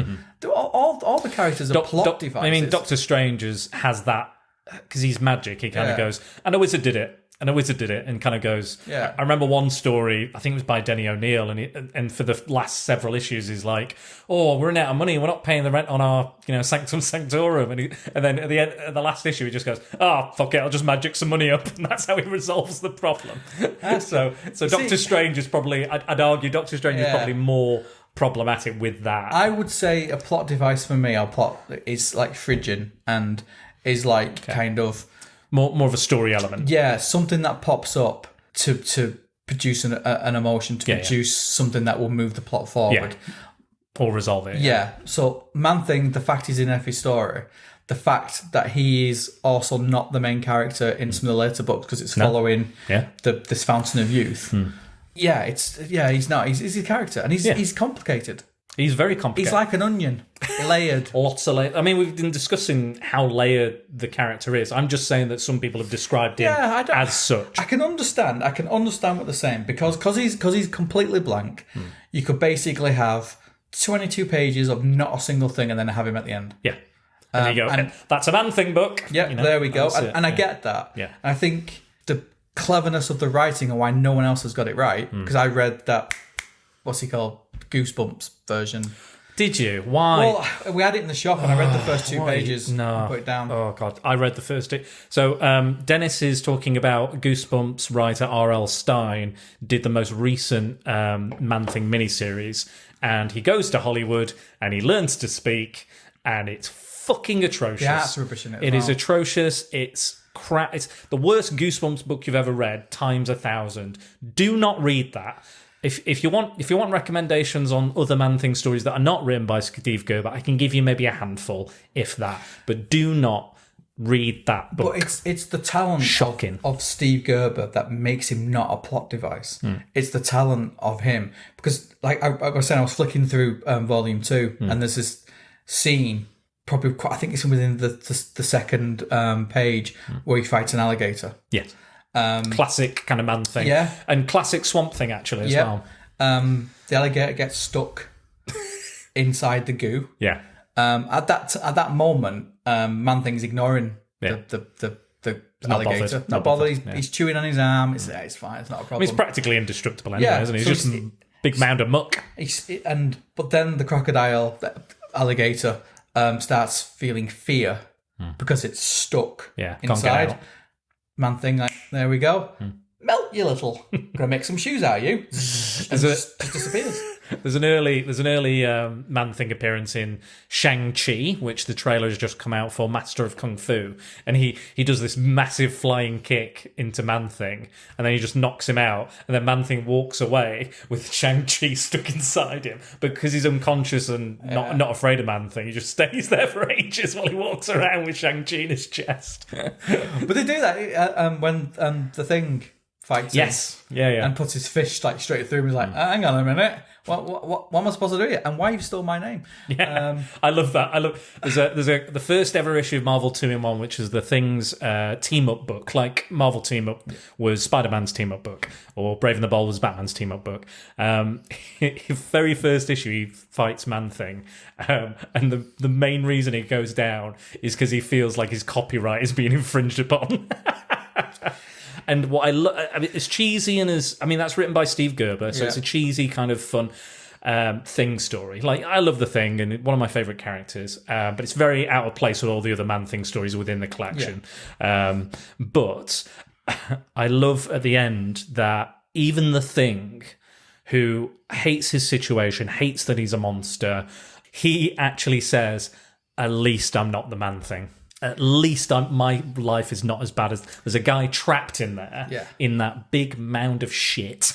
All the characters are plot devices. I mean, Doctor Strange has that, because he's magic. He kind of goes, and a wizard did it. And kind of goes. Yeah. I remember one story, I think it was by Denny O'Neil, and for the last several issues, he's like, "Oh, we're running out of money. We're not paying the rent on our, Sanctum Sanctorum." And then at the end, at the last issue, he just goes, "Oh, fuck it, I'll just magic some money up," and that's how he resolves the problem. So Doctor Strange is probably, I'd argue, Doctor Strange is probably more problematic with that. I would say a plot device for me, is like Phrygian, and is like kind of more of a story element. Yeah, something that pops up to produce an emotion, to produce something that will move the plot forward. Yeah. Or resolve it. Yeah. So Man-Thing, the fact he's in every story, the fact that he is also not the main character in some of the later books, because it's following this Fountain of Youth. Yeah, he's not. He's a character, and he's complicated. He's very complicated. He's like an onion, layered. Lots of layers. I mean, we've been discussing how layered the character is. I'm just saying that some people have described him as such. I can understand. I can understand what they're saying because he's completely blank. You could basically have 22 pages of not a single thing, and then have him at the end. Yeah. And there you go. And that's a Man-Thing book. Yeah, there we go. And I get that. Yeah. And I think the cleverness of the writing and why no one else has got it right, because I read that, what's he called? Goosebumps version. Did you? Why? Well, we had it in the shop and I read the first 2 pages and put it down. Oh, God. I read the first 2. So Dennis is talking about Goosebumps writer R.L. Stine did the most recent Man-Thing miniseries, and he goes to Hollywood and he learns to speak, and it's fucking atrocious. Yeah, it's rubbish in it. It is atrocious. It's crap. It's the worst Goosebumps book you've ever read times 1,000. Do not read that. If you want recommendations on other Man-Thing stories that are not written by Steve Gerber, I can give you maybe a handful, if that. But do not read that book. But it's the talent of Steve Gerber that makes him not a plot device. It's the talent of him. Because, like I was saying, I was flicking through Volume 2, and there's this scene, probably I think it's within the second page, where he fights an alligator. Yes. Classic kind of Man-Thing. Yeah. And classic Swamp Thing, actually, as well. The alligator gets stuck inside the goo. Yeah. At that moment, Man-Thing's ignoring the alligator. Not bothered. He's chewing on his arm. It's fine. It's not a problem. He's practically indestructible anyway, isn't he? He's just a big mound of muck. But then the alligator, starts feeling fear because it's stuck inside. Can't get out. Man-Thing, like, there we go. Melt, you little. Gonna make some shoes out of you. And just disappears. There's an early Man-Thing appearance in Shang-Chi, which the trailer has just come out for, Master of Kung Fu, and he does this massive flying kick into Man-Thing, and then he just knocks him out, and then Man-Thing walks away with Shang-Chi stuck inside him, but because he's unconscious and not afraid of Man-Thing, he just stays there for ages while he walks around with Shang-Chi in his chest. But they do that when the Thing fights him. Yeah. And puts his fish like straight through him. He's like, hang on a minute. What am I supposed to do here? And why you've stole my name? Yeah, I love that. There's the first ever issue of Marvel 2-in-1, which is the Thing's team up book. Like Marvel Team Up was Spider-Man's team up book, or Brave and the Bold was Batman's team up book. Very first issue, he fights Man-Thing, and the main reason it goes down is because he feels like his copyright is being infringed upon. And what I mean, it's cheesy and that's written by Steve Gerber, so it's a cheesy kind of fun Thing story. Like, I love the Thing, and one of my favourite characters, but it's very out of place with all the other Man-Thing stories within the collection. But I love at the end that even the Thing, who hates his situation, hates that he's a monster, he actually says, "At least I'm not the Man-Thing. At least my life is not as bad as..." There's a guy trapped in there, in that big mound of shit,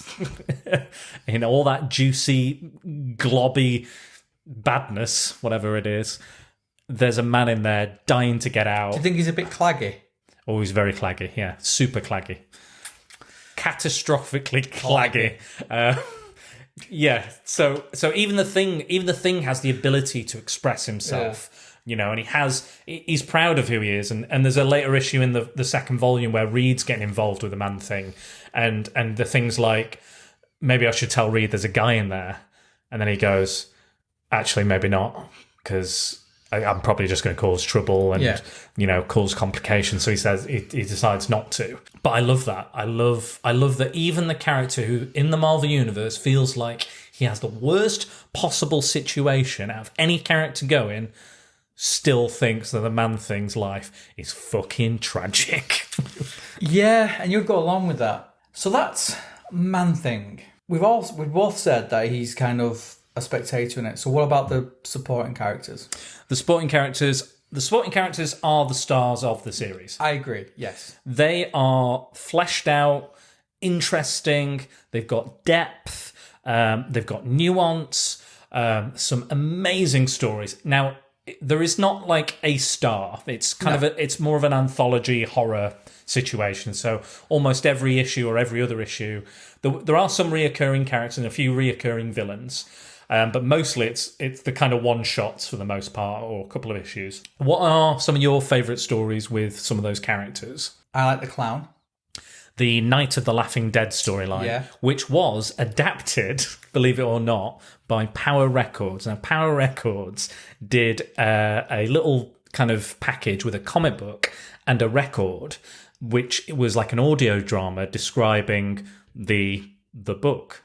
in all that juicy, globby badness, whatever it is. There's a man in there dying to get out. Do you think he's a bit claggy? Oh, he's very claggy, yeah. Super claggy. Catastrophically claggy. Yeah, so even the Thing has the ability to express himself. And he's proud of who he is. And there's a later issue in the second volume where Reed's getting involved with the Man-Thing. And the Thing's like, maybe I should tell Reed there's a guy in there. And then he goes, actually, maybe not, because I'm probably just going to cause trouble and, cause complications. So he says, he decides not to. But I love that. I love that even the character who in the Marvel Universe feels like he has the worst possible situation out of any character going, still thinks that the Man-Thing's life is fucking tragic. Yeah, and you'd go along with that. So that's Man-Thing. We've both said that he's kind of a spectator in it. So what about the supporting characters? The supporting characters are the stars of the series. I agree, yes. They are fleshed out, interesting, they've got depth, they've got nuance, some amazing stories. Now, there is not like a star. It's it's more of an anthology horror situation. So almost every issue or every other issue, there are some reoccurring characters and a few reoccurring villains. But mostly it's the kind of one-shots for the most part, or a couple of issues. What are some of your favourite stories with some of those characters? I like the clown. The Night of the Laughing Dead storyline, which was adapted, believe it or not, by Power Records. Now, Power Records did a little kind of package with a comic book and a record, which was like an audio drama describing the book.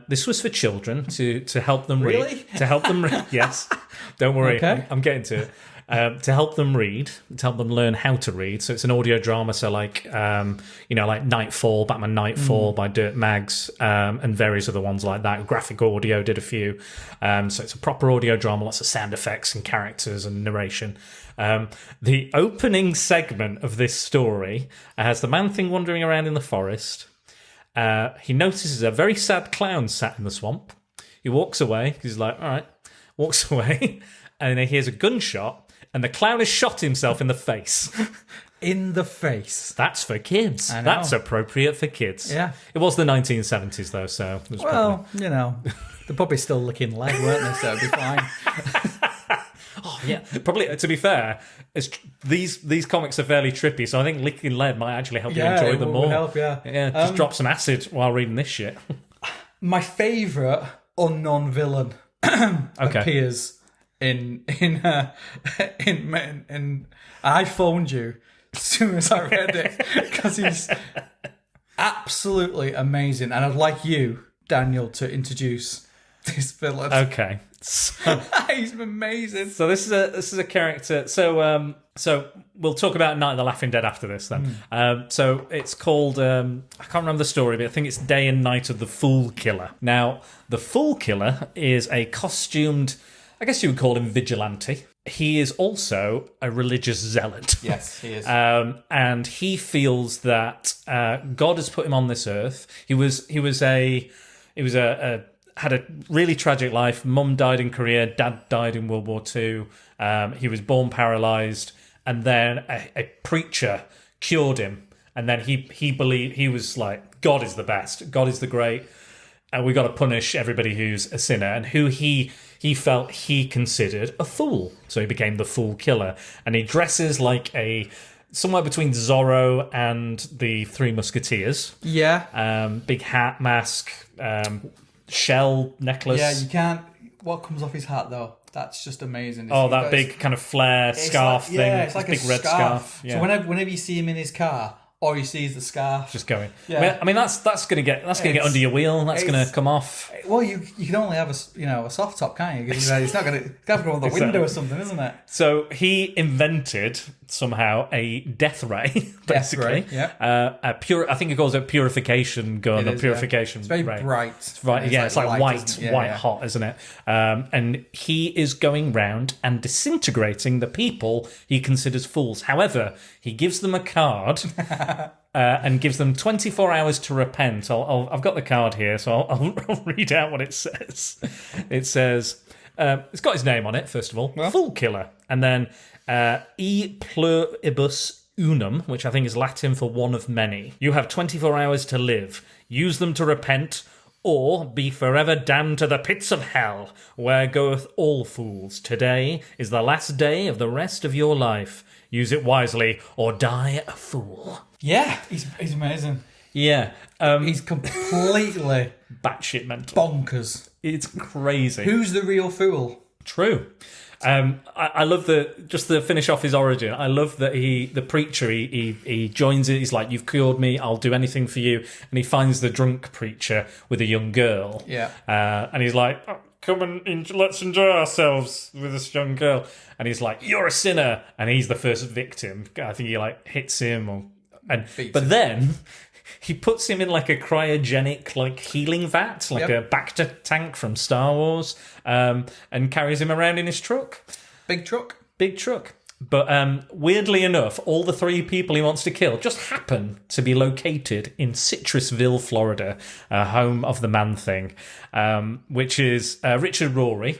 This was for children to help them read. Really? To help them read. Yes. Don't worry. Okay. I'm getting to it. To help them read, to help them learn how to read. So it's an audio drama. So like, like Nightfall, Batman Nightfall by Dirt Mags, and various other ones like that. Graphic Audio did a few. So it's a proper audio drama, lots of sound effects and characters and narration. The opening segment of this story has the Man-Thing wandering around in the forest. He notices a very sad clown sat in the swamp. He walks away. He's like, all right, walks away. And then he hears a gunshot. And the clown has shot himself in the face. In the face. That's for kids. I know. That's appropriate for kids. Yeah. It was the 1970s, though, so... It was Well, they're probably still licking lead, weren't they? So it'll be fine. Oh, yeah. Probably, to be fair, these comics are fairly trippy, so I think licking lead might actually help you enjoy them more. Help, yeah. Yeah, just drop some acid while reading this shit. My favourite unknown villain appears... In I phoned you as soon as I read it because he's absolutely amazing, and I'd like you, Daniel, to introduce this villain. Okay, so, he's amazing. So this is a character. So we'll talk about Night of the Laughing Dead after this then. So it's called I can't remember the story, but I think it's Day and Night of the Fool Killer. Now the Fool Killer is a costumed, I guess you would call him vigilante. He is also a religious zealot. Yes, he is. And he feels that God has put him on this earth. He had a really tragic life. Mum died in Korea. Dad died in World War II. He was born paralyzed, and then a preacher cured him. And then he believed, he was like, God is the best. God is the great. And we got to punish everybody who's a sinner, and who he felt he considered a fool. So he became the Fool Killer, and he dresses like somewhere between Zorro and the Three Musketeers. Yeah. Big hat, mask, shell necklace. Yeah, you can't. What comes off his hat though? That's just amazing. That big kind of flare scarf thing. Yeah, it's like big a red scarf. Yeah. So whenever you see him in his car, or he sees the scarf, just going. Yeah. I mean that's gonna get under your wheel. That's gonna come off. Well, you can only have a soft top, can't you? It's not gonna have to go on the window or something, isn't it? So he invented somehow a death ray, basically. Death ray, yeah. I think he calls it purification gun or purification. It's very ray. bright. It's right. It's like white hot, isn't it? And he is going round and disintegrating the people he considers fools. However, he gives them a card. And gives them 24 hours to repent. I've got the card here, so I'll read out what it says. It says, it's got his name on it, first of all, Fool Killer. And then e pluribus unum, which I think is Latin for one of many. You have 24 hours to live. Use them to repent, or be forever damned to the pits of hell, where goeth all fools. Today is the last day of the rest of your life. Use it wisely, or die a fool. Yeah, he's amazing. Yeah. He's completely batshit mental. Bonkers. It's crazy. Who's the real fool? True. I love just to finish off his origin, I love that the preacher, he joins it. He's like, you've cured me, I'll do anything for you. And he finds the drunk preacher with a young girl. Yeah. And he's like, come and let's enjoy ourselves with this young girl. And he's like, you're a sinner. And he's the first victim. I think he hits him but then he puts him in like a cryogenic healing vat, a Bacta tank from Star Wars, and carries him around in his truck. Big truck. But weirdly enough, all the three people he wants to kill just happen to be located in Citrusville, Florida, home of the Man-Thing, which is Richard Rory,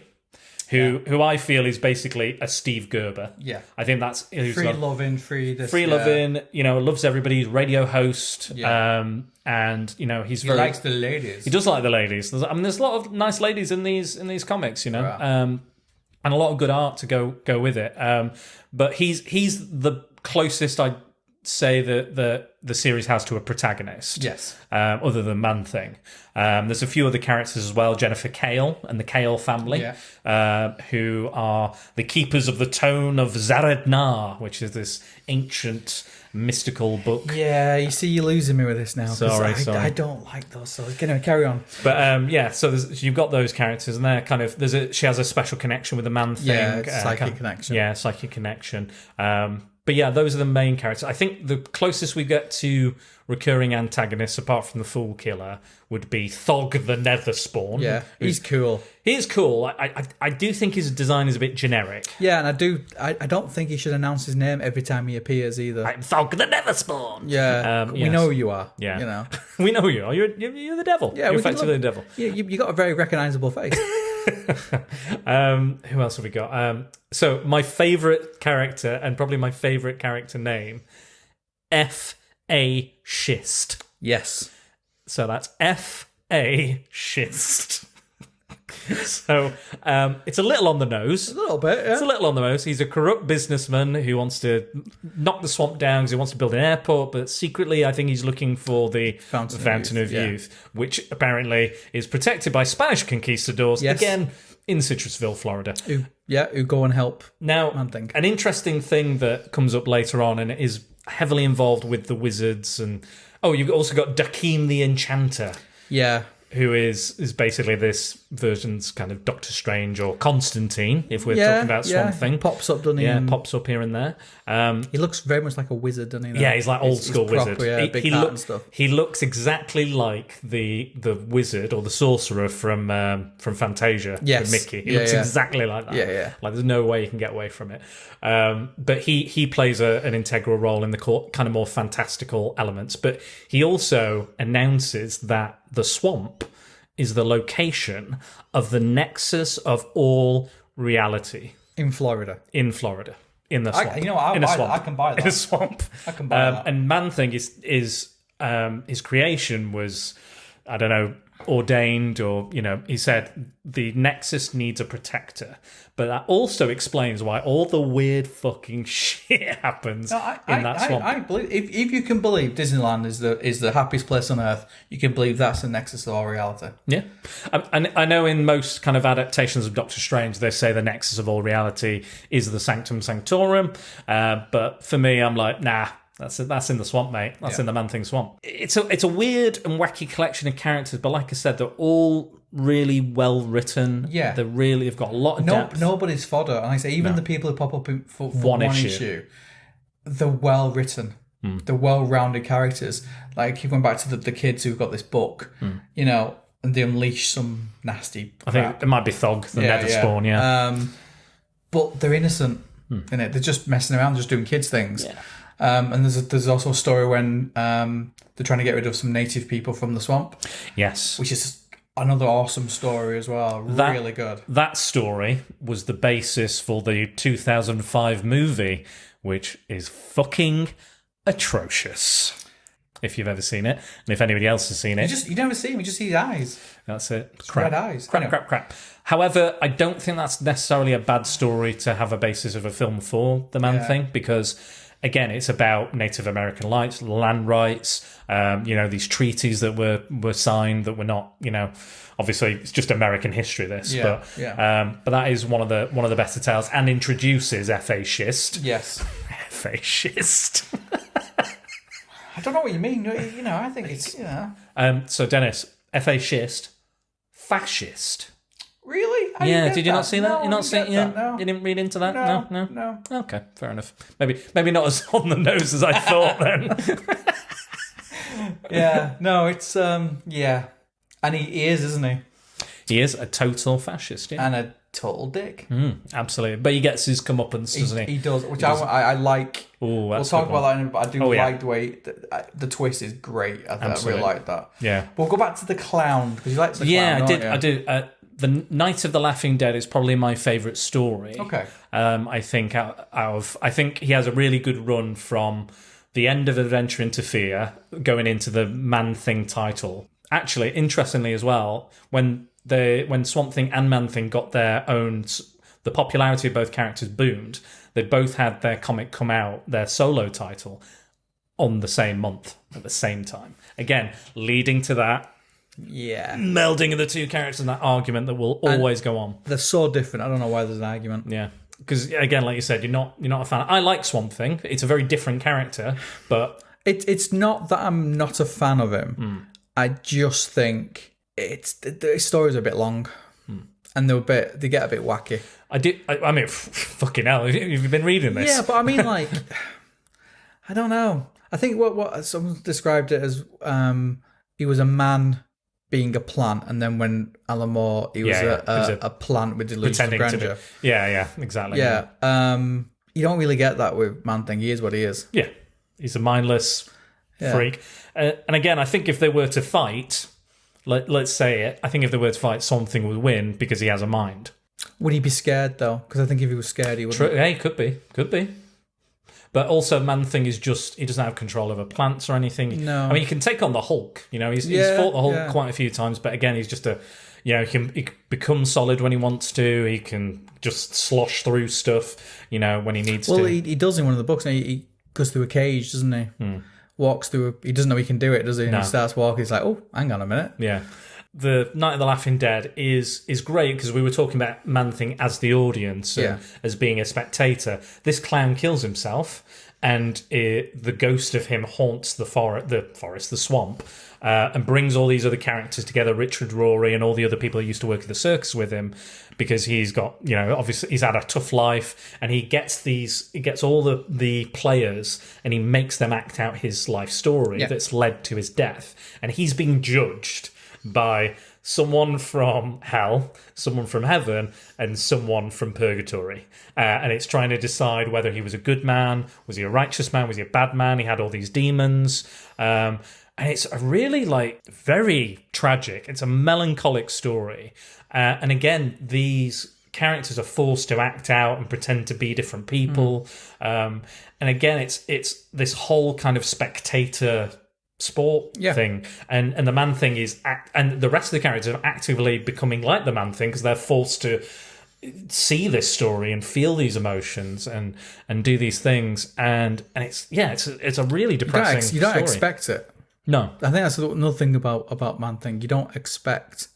who I feel is basically a Steve Gerber. Yeah. I think that's who's Free got- loving, free this. free loving, loves everybody, he's a radio host, Yeah. and he's He very likes the ladies. he does like the ladies. There's a lot of nice ladies in these comics, Right. and a lot of good art to go with it. But he's the closest I'd say that the series has to a protagonist. Yes. Other than Man-Thing. There's a few other characters as well, Jennifer Kale and the Kale family, who are the keepers of the Tone of Zarednar, which is this ancient mystical book. Yeah, you see, you're losing me with this now. 'cause Sorry. I don't like those. So carry on. But so you've got those characters, and they're kind of she has a special connection with the Man-Thing. Yeah, it's psychic connection. Yeah, psychic connection. But yeah, those are the main characters. I think the closest we get to recurring antagonists, apart from the Fool Killer, would be Thog the Netherspawn. Yeah, he's cool. He is cool. I do think his design is a bit generic. Yeah, and I don't think he should announce his name every time he appears either. I'm Thog the Netherspawn. Yeah, we yes. know who you are. Yeah, we know who you are. You're the devil. Yeah, you're we can effectively the devil. Yeah, you got a very recognisable face. Who else have we got? So my favourite character, and probably my favourite character name, F.A. Schist. Yes. So that's F.A. Schist. So it's a little on the nose. A little bit, yeah. It's a little on the nose. He's a corrupt businessman who wants to knock the swamp down because he wants to build an airport, but secretly I think he's looking for the Fountain of Youth, which apparently is protected by Spanish conquistadors, again, in Citrusville, Florida. Who go and help. Now, Man-Thing. an interesting thing that comes up later on, and it is heavily involved with the wizards, and you've also got Dakeem the Enchanter. Yeah. Who is basically this version's kind of Doctor Strange or Constantine, if we're talking about Swamp Thing. Pops up, doesn't he? Yeah, pops up here and there. He looks very much like a wizard, doesn't he? Yeah, he's like old school wizard. Proper, yeah, big hat and stuff. He looks exactly like the wizard or the sorcerer from Fantasia. Yes. Mickey. He looks exactly like that. Yeah. Like there's no way you can get away from it. But he plays an integral role in the kind of more fantastical elements. But he also announces that the swamp is the location of the nexus of all reality. In Florida. In the swamp. I can buy that. In a swamp. I can buy that. And Man-Thing is his creation was, I don't know, ordained, or he said the Nexus needs a protector, but that also explains why all the weird fucking shit happens in that swamp. I believe if you can believe Disneyland is the happiest place on earth, you can believe that's the nexus of all reality. Yeah, and I know in most kind of adaptations of Doctor Strange, they say the nexus of all reality is the Sanctum Sanctorum, but for me, I'm like, nah. That's in the swamp, mate. That's in the Man-Thing swamp. It's a weird and wacky collection of characters, but like I said, they're all really well written. Yeah, they've got a lot of depth. Nobody's fodder, and I say even the people who pop up for one issue, they're well written. They're well rounded characters. Like keep going back to the kids who've got this book, and they unleash some nasty crap. I think it might be Thog, the Netherspawn. Yeah, but they're innocent in it. They're just messing around, just doing kids things. Yeah. And there's also a story when they're trying to get rid of some native people from the swamp. Yes. Which is another awesome story as well. Really good. That story was the basis for the 2005 movie, which is fucking atrocious. If you've ever seen it, and if anybody else has seen it. You never see him, you just see his eyes. That's it. Crap. Red eyes. Crap. However, I don't think that's necessarily a bad story to have a basis of a film for the Man-Thing, because again, it's about Native American rights, land rights, these treaties that were signed that were not, obviously it's just American history, this. But that is one of the better tales, and introduces F.A. Schist. Yes. F.A. Schist. I don't know what you mean. I think it's, So Dennis, F.A. Schist, fascist. Really? Did you not see that? No, you not see? No. You didn't read into that? No. Okay, fair enough. Maybe not as on the nose as I thought then. Yeah. No, it's and he is, isn't he? He is a total fascist, and a total dick. Absolutely, but he gets his comeuppance, doesn't he? He does, which I like. Ooh, we'll talk about that in a minute, but I do like the way the twist is great. I really like that. Yeah. We'll go back to the clown because you like the clown. I did. the Night of the Laughing Dead is probably my favourite story. Okay. I think I think he has a really good run from the end of Adventure into Fear going into the Man-Thing title. Actually, interestingly as well, when Swamp Thing and Man-Thing got their own, the popularity of both characters boomed. They both had their comic come out, their solo title, on the same month at the same time. Again, leading to that melding of the two characters and that argument that will always go on. They're so different. I don't know why there's an argument. Yeah. Because again, like you said, you're not a fan. I like Swamp Thing. It's a very different character, but it's not that I'm not a fan of him. I just think the stories are a bit long, and they get a bit wacky. I mean, fucking hell! Have you been reading this? Yeah, but I mean, like, I don't know. I think what someone described it as, he was a man being a plant, and then when Alan Moore, he was a plant with delusions of grandeur. Yeah, exactly. Yeah, you don't really get that with Man-Thing. He is what he is. Yeah, he's a mindless freak. And again, I think if they were to fight, let's say it, I think if they were to fight, something would win because he has a mind. Would he be scared though? Because I think if he was scared, he would. Yeah, he could be. But also, Man-Thing is he doesn't have control over plants or anything. No. I mean, he can take on the Hulk. You know, he's fought the Hulk quite a few times, but again, he's just he can become solid when he wants to. He can just slosh through stuff, when he needs to. Well, he does in one of the books. He goes through a cage, doesn't he? Walks through. He doesn't know he can do it, does he? And he starts walking. He's like, oh, hang on a minute. Yeah. The Night of the Laughing Dead is great because we were talking about Man-Thing as the audience, as being a spectator. This clown kills himself, and the ghost of him haunts the swamp, and brings all these other characters together, Richard Rory and all the other people who used to work at the circus with him, because he's got, obviously he's had a tough life, and he gets all the players and he makes them act out his life story that's led to his death, and he's being judged by someone from hell, someone from heaven, and someone from purgatory. And it's trying to decide whether he was a good man, was he a righteous man, was he a bad man, he had all these demons. And it's a really, very tragic, it's a melancholic story. And again, these characters are forced to act out and pretend to be different people. And again, it's this whole kind of spectator sport thing, and the Man-Thing is and the rest of the characters are actively becoming like the Man-Thing because they're forced to see this story and feel these emotions and do these things, and it's a really depressing you don't story. expect it. No, I think that's another thing about Man-Thing. You expect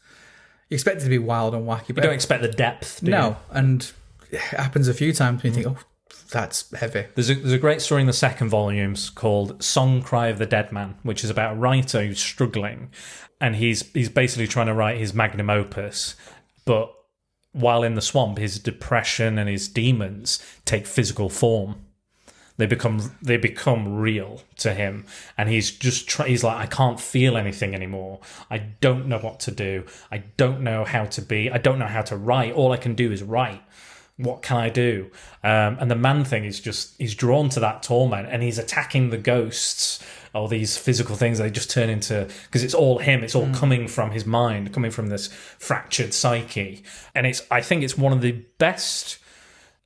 it to be wild and wacky, but you don't expect the depth, do you? And it happens a few times when you think, oh, that's heavy. There's a great story in the second volumes called Song Cry of the Dead Man, which is about a writer who's struggling, and he's basically trying to write his magnum opus, but while in the swamp, his depression and his demons take physical form. They become real to him, and he's he's like, I can't feel anything anymore. I don't know what to do. I don't know how to be. I don't know how to write. All I can do is write. What can I do? And the Man-Thing is he's drawn to that torment, and he's attacking the ghosts, all these physical things they just turn into, because it's all him, it's all coming from his mind, coming from this fractured psyche. And I think it's one of the best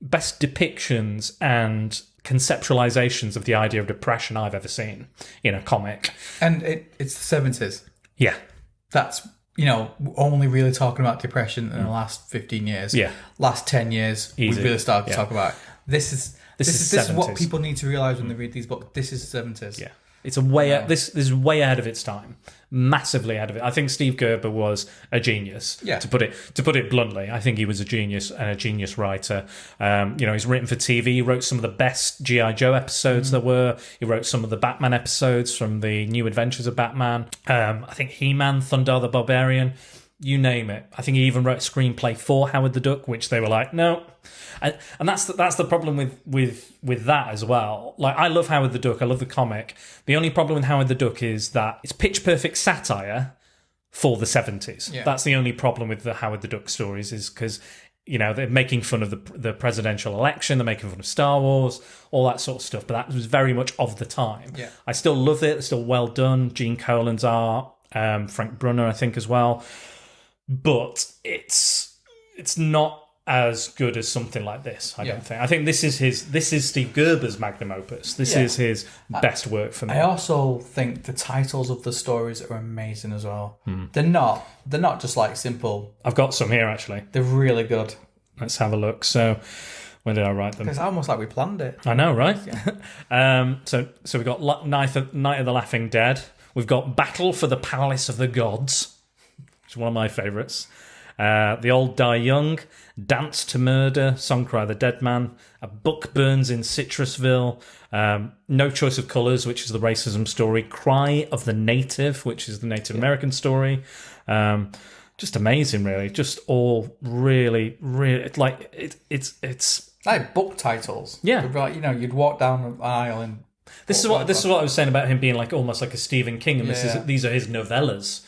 depictions and conceptualizations of the idea of depression I've ever seen in a comic. And it's the 70s. Yeah. That's only really talking about depression in the last 15 years. Yeah. Last 10 years, Easy. we've really started to talk about it. This is what 70s. people need to realise when they read these books. This is the 70s. Yeah. It's this is way ahead of its time, massively ahead of it. I think Steve Gerber was a genius. Yeah. To put it bluntly, I think he was a genius and a genius writer. He's written for TV. He wrote some of the best G.I. Joe episodes there were. He wrote some of the Batman episodes from the New Adventures of Batman. I think He-Man, Thundar the Barbarian. You name it. I think he even wrote a screenplay for Howard the Duck, which they were like, no. And that's the problem with that as well. Like, I love Howard the Duck. I love the comic. The only problem with Howard the Duck is that it's pitch perfect satire for the 70s. Yeah. That's the only problem with the Howard the Duck stories, is because they're making fun of the presidential election, they're making fun of Star Wars, all that sort of stuff. But that was very much of the time. Yeah. I still love it. It's still well done. Gene Colan's art, Frank Brunner, I think, as well. but it's not as good as something like this. I don't think. I think this is Steve Gerber's magnum opus. This is his best work for me. I also think the titles of the stories are amazing as well. They're not just like simple. I've got some here actually. They're really good. Let's have a look. So, when did I write them? It's almost like we planned it. I know, right? So we've got Night of the Laughing Dead. We've got Battle for the Palace of the Gods, which is one of my favourites. The Old Die Young, Dance to Murder, Songcry the Dead Man, A Book Burns in Citrusville, No Choice of Colours, which is the racism story, Cry of the Native, which is the Native American story. Just amazing, really. Just all really, really like it's Like book titles. Yeah. Like, you'd walk down an aisle and this is what I was saying about him being like almost like a Stephen King, and these are his novellas.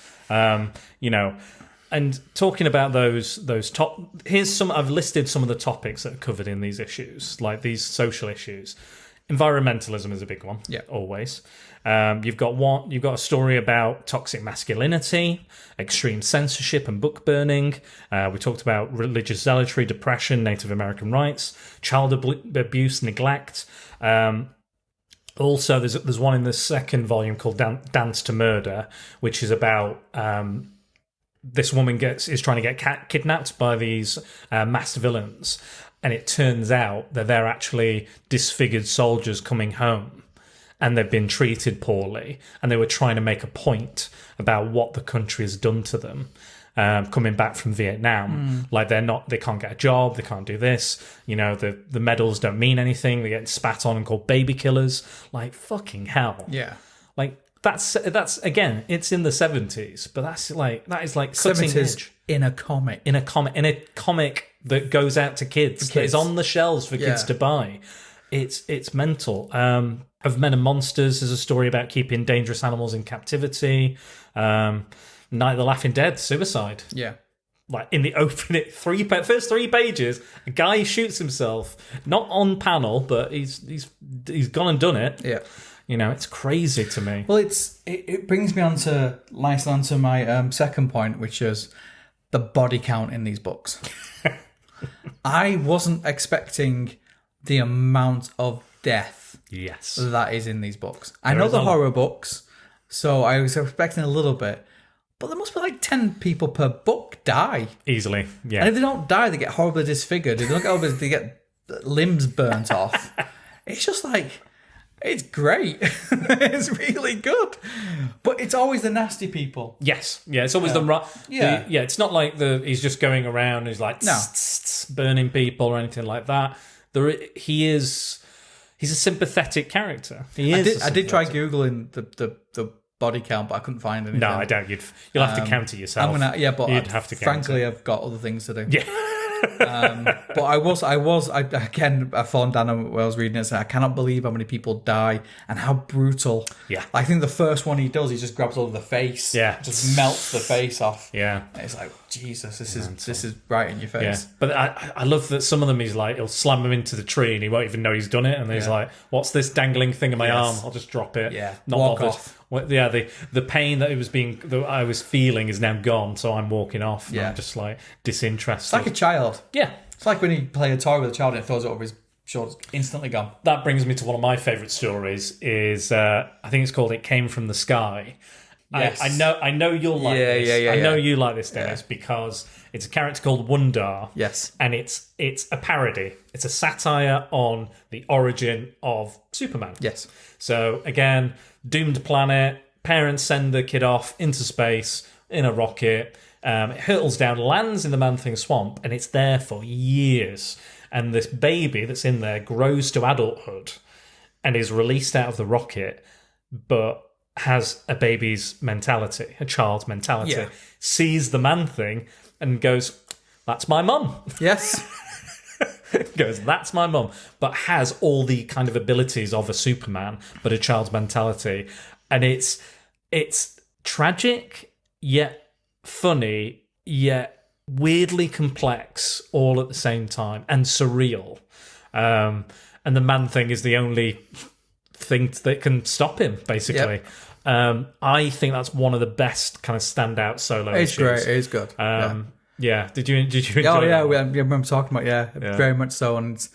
And talking about those top, I've listed some of the topics that are covered in these issues, like these social issues. Environmentalism is a big one. Yeah, always. You've got a story about toxic masculinity, extreme censorship and book burning. We talked about religious zealotry, depression, Native American rights, child abuse, neglect. Also, there's one in the second volume called Dance to Murder, which is about this woman is trying to get kidnapped by these masked villains, and it turns out that they're actually disfigured soldiers coming home, and they've been treated poorly, and they were trying to make a point about what the country has done to them. Coming back from Vietnam, like they can't get a job, they can't do this. The medals don't mean anything. They get spat on and called baby killers. Like fucking hell. Yeah. Like that's again, it's in the 70s, but that is like cutting 70s edge in a comic that goes out to kids. That is on the shelves for kids to buy. It's mental. Of Men and Monsters is a story about keeping dangerous animals in captivity. Night of the Laughing Dead, suicide. Yeah. Like in the opening first 3 pages, a guy shoots himself, not on panel, but he's gone and done it. Yeah. It's crazy to me. Well, it brings me nicely onto my second point, which is the body count in these books. I wasn't expecting the amount of death that is in these books. I know the horror books, so I was expecting a little bit. But there must be like 10 people per book die. Easily, yeah. And if they don't die, they get horribly disfigured. If they don't get horribly, they get limbs burnt off. It's just like, it's great. It's really good. But it's always the nasty people. Yes. Yeah, it's always it's not like he's just going around and he's like burning people or anything like that. He's a sympathetic character. I did try Googling the body count, but I couldn't find anything. No, I don't. You'll have to count it yourself. But you'd have to count frankly, it. I've got other things to do. Yeah. But I phoned down when I was reading it, so I cannot believe how many people die and how brutal. Yeah. I think the first one he does, he just grabs all of the face. Yeah. Just melts the face off. Yeah. And it's like, Jesus, this is right in your face. Yeah. But I love that some of them he'll slam him into the tree and he won't even know he's done it, and he's like, what's this dangling thing in my arm? I'll just drop it. Yeah. Not Walk bothered. off. Well, yeah, the pain that I was feeling is now gone, so I'm walking off. And I'm just like disinterested. It's like a child. Yeah. It's like when you play a toy with a child and it throws it over his shoulders, instantly gone. That brings me to one of my favourite stories. Is I think it's called "It Came from the Sky." Yes. I know you'll like this. Yeah. I know you like this, Dennis, because it's a character called Wundar. Yes. And it's a parody. It's a satire on the origin of Superman. Yes. So again, doomed planet. Parents send the kid off into space in a rocket. It hurtles down, lands in the Man-Thing swamp, and it's there for years. And this baby that's in there grows to adulthood and is released out of the rocket, but has a baby's mentality, a child's mentality, sees the Man-Thing and goes, that's my mum. Yes. Goes, that's my mum, but has all the kind of abilities of a Superman, but a child's mentality. And it's tragic, yet funny, yet weirdly complex all at the same time, and surreal. And the Man-Thing is the only thing that can stop him, basically. I think that's one of the best kind of standout solo It's issues. great. It is good. Yeah. Did you enjoy Oh yeah, that one? we remember talking about very much so, and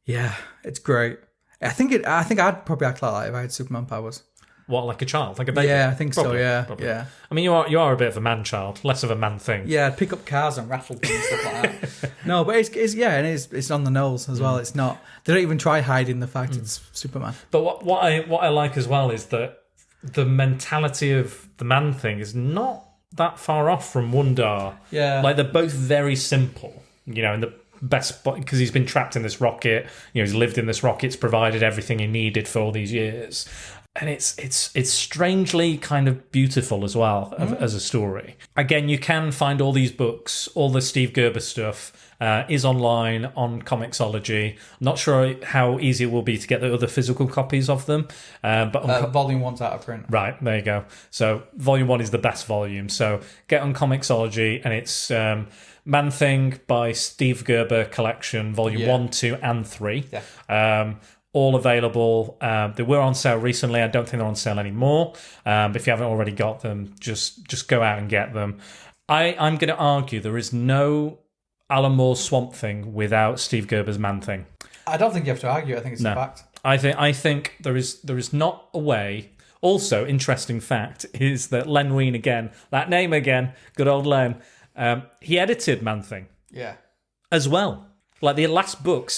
it's great. I think I'd probably act like that if I had Superman powers. What, like a child, like a baby? Yeah, I think Probably, so. Yeah, probably. yeah, I mean, you are a bit of a man child, less of a man thing. yeah. I'd pick up cars and rattle them and stuff like that. No, but it's on the nose as well. It's not. They don't even try hiding the fact it's Superman. But what I like as well is that the mentality of the man thing is not that far off from Wundar. Yeah. Like, they're both very simple, in the best, because he's been trapped in this rocket, he's lived in this rocket, it's provided everything he needed for all these years. And it's strangely kind of beautiful as well as a story. Again, you can find all these books, all the Steve Gerber stuff is online on Comixology. I'm not sure how easy it will be to get the other physical copies of them. But Volume 1's out of print. right, there you go. So Volume 1 is the best volume. So get on Comixology, and it's Man Thing by Steve Gerber Collection, Volume 1, 2, and 3. Yeah. All available. They were on sale recently. I don't think they're on sale anymore. But if you haven't already got them, just go out and get them. I'm going to argue there is no Alan Moore's Swamp Thing without Steve Gerber's Man Thing. I don't think you have to argue. I think it's a fact. I think there is not a way. Also, interesting fact is that Len Wein again, that name again, good old Len, he edited Man Thing. Yeah. As well. Like the last book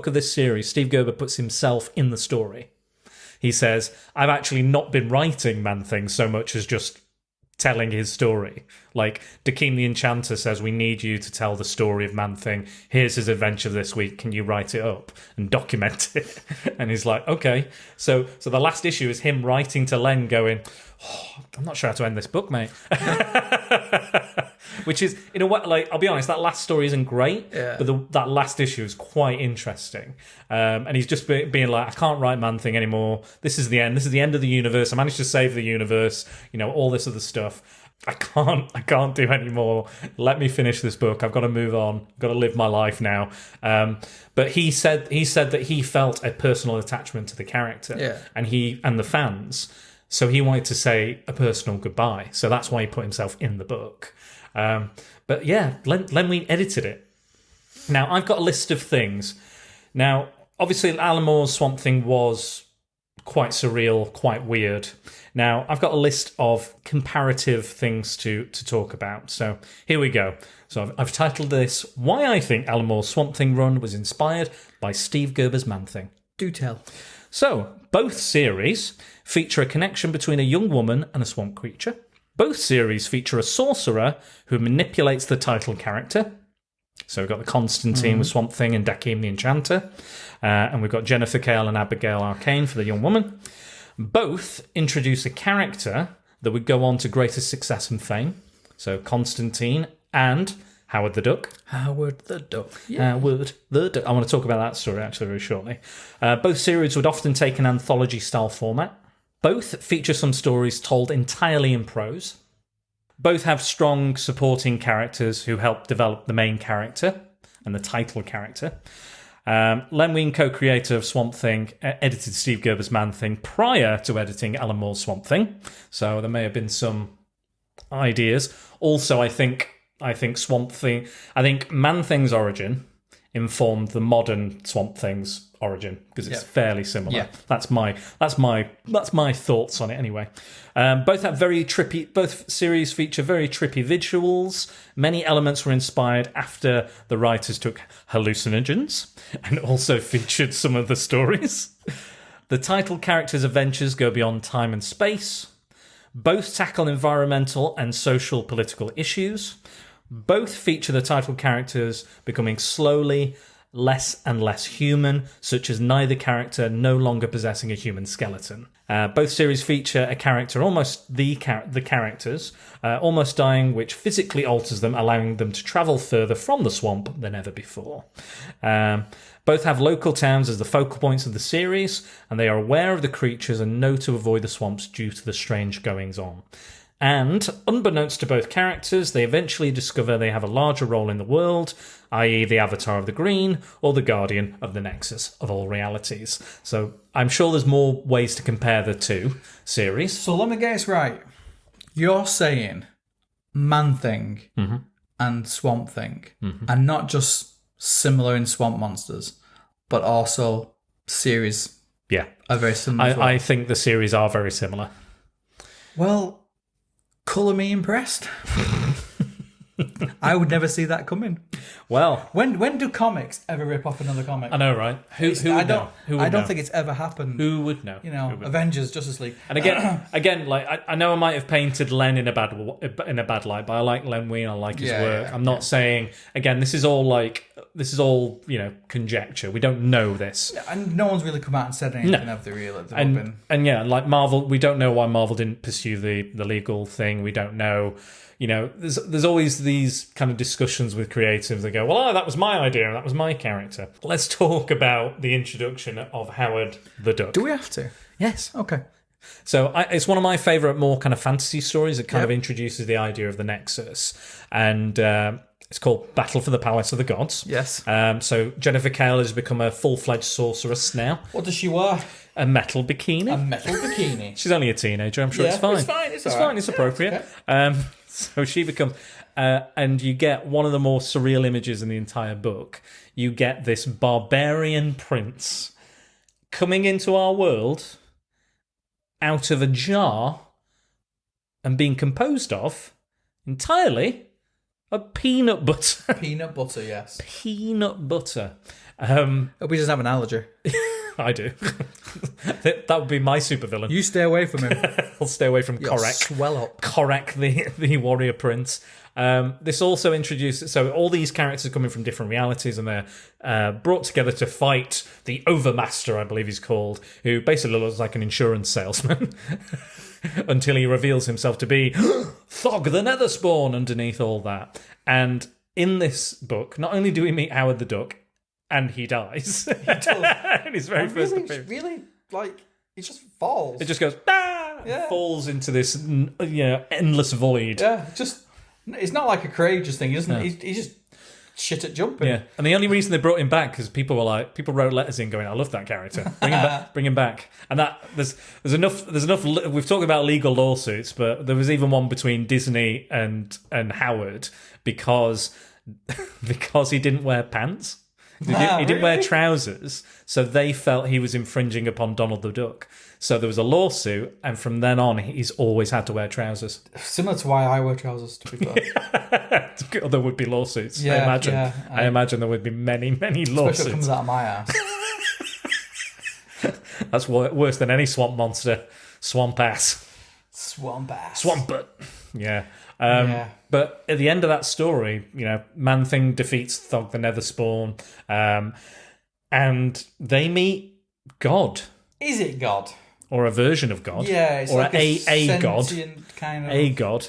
of this series, Steve Gerber puts himself in the story. He says, I've actually not been writing Man Thing so much as just telling his story. Like, Dakeem the Enchanter says, we need you to tell the story of Man Thing. Here's his adventure this week. Can you write it up and document it? And he's like, okay. So the last issue is him writing to Len going, I'm not sure how to end this book, mate. Which is, in a way, like, I'll be honest, that last story isn't great, but that last issue is quite interesting. And he's just being like, I can't write Man Thing anymore. This is the end. This is the end of the universe. I managed to save the universe. All this other stuff. I can't do any more. Let me finish this book. I've got to move on. I've got to live my life now. But he said that he felt a personal attachment to the character, and the fans. So he wanted to say a personal goodbye. So that's why he put himself in the book. But yeah, Len Wein edited it. Now, I've got a list of things. Now, obviously, Alan Moore's Swamp Thing was quite surreal, quite weird. Now, I've got a list of comparative things to talk about. So here we go. So I've titled this, Why I Think Alan Moore's Swamp Thing run was inspired by Steve Gerber's Man Thing. Do tell. So, both series feature a connection between a young woman and a swamp creature. Both series feature a sorcerer who manipulates the title character. So we've got the Constantine with Swamp Thing and Dakeem the Enchanter. And we've got Jennifer Kale and Abigail Arcane for the young woman. Both introduce a character that would go on to greater success and fame. So Constantine and Howard the Duck. Howard the Duck. Yeah. Howard the Duck. I want to talk about that story actually very shortly. Both series would often take an anthology-style format. Both feature some stories told entirely in prose. Both have strong supporting characters who help develop the main character and the title character. Len Wein, co-creator of Swamp Thing, edited Steve Gerber's Man Thing prior to editing Alan Moore's Swamp Thing. So there may have been some ideas. Also, I think Swamp Thing, Man Thing's origin informed the modern Swamp Thing's origin because it's fairly similar. Yeah. That's my thoughts on it anyway. Both have both series feature very trippy visuals. Many elements were inspired after the writers took hallucinogens and also featured some of the stories. The title characters' adventures go beyond time and space. Both tackle environmental and social political issues. Both feature the title characters becoming slowly less and less human, such as neither character no longer possessing a human skeleton. Both series feature a character, the characters, almost dying, which physically alters them, allowing them to travel further from the swamp than ever before. Both have local towns as the focal points of the series, and they are aware of the creatures and know to avoid the swamps due to the strange goings-on. And, unbeknownst to both characters, they eventually discover they have a larger role in the world, i.e. the Avatar of the Green, or the Guardian of the Nexus of all realities. So I'm sure there's more ways to compare the two series. So let me get this right. You're saying Man-Thing and Swamp-Thing are not just similar in Swamp Monsters, but also series Yeah. are very similar as well. I think the series are very similar. Well, colour me impressed. I would never see that coming. Well, When do comics ever rip off another comic? I know, right? Who would know? Who would I don't know? think it's ever happened. Who would know? You know, Who would Avengers, Justice League. And again, like I know I might have painted Len in a bad light, but I like Len Wein. I like his work. I'm not saying again. This is all conjecture. We don't know this. And no one's really come out and said anything of the real. And yeah, like Marvel, we don't know why Marvel didn't pursue the legal thing. We don't know. You know, there's always these kind of discussions with creatives that go, well, that was my idea and that was my character. Let's talk about the introduction of Howard the Duck. Do we have to? Yes. Okay. So it's one of my favourite more kind of fantasy stories that kind of introduces the idea of the Nexus. And it's called Battle for the Palace of the Gods. Yes. So Jennifer Kale has become a full-fledged sorceress now. What does she wear? A metal bikini. A metal bikini. She's only a teenager. I'm sure it's fine. It's fine. It's fine. alright. It's appropriate. Yeah, it's So she becomes, and you get one of the more surreal images in the entire book. You get this barbarian prince coming into our world out of a jar and being composed of entirely of peanut butter. Peanut butter, yes. Peanut butter. Hope he doesn't have an allergy. I do. That would be my supervillain. You stay away from him. I'll stay away from You'll Korek. swell up. Korek, the warrior prince. This also introduces... So all these characters are coming from different realities and they're brought together to fight the Overmaster, I believe he's called, who basically looks like an insurance salesman until he reveals himself to be Thog the Netherspawn underneath all that. And in this book, not only do we meet Howard the Duck, and he dies. He does. In his very first appearance. Really, like, he just falls. It just goes, falls into this endless void. Yeah, just... It's not like a courageous thing, isn't it? He's just shit at jumping. Yeah, and the only reason they brought him back because people wrote letters in going, I love that character. Bring him back. And that there's enough. We've talked about legal lawsuits, but there was even one between Disney and Howard because he didn't wear pants. He didn't wear trousers, so they felt he was infringing upon Donald the Duck. So there was a lawsuit, and from then on, he's always had to wear trousers. Similar to why I wear trousers, to be fair. There would be lawsuits. Yeah, I imagine. yeah, I imagine there would be many lawsuits. Especially what comes out of my ass. That's worse than any swamp monster. Swamp ass. Swamp ass. Swamp butt. Yeah. But at the end of that story, Man-Thing defeats Thog the Netherspawn, and they meet God. Is it God? Or a version of God. Yeah, it's or like a God. Kind of. A God.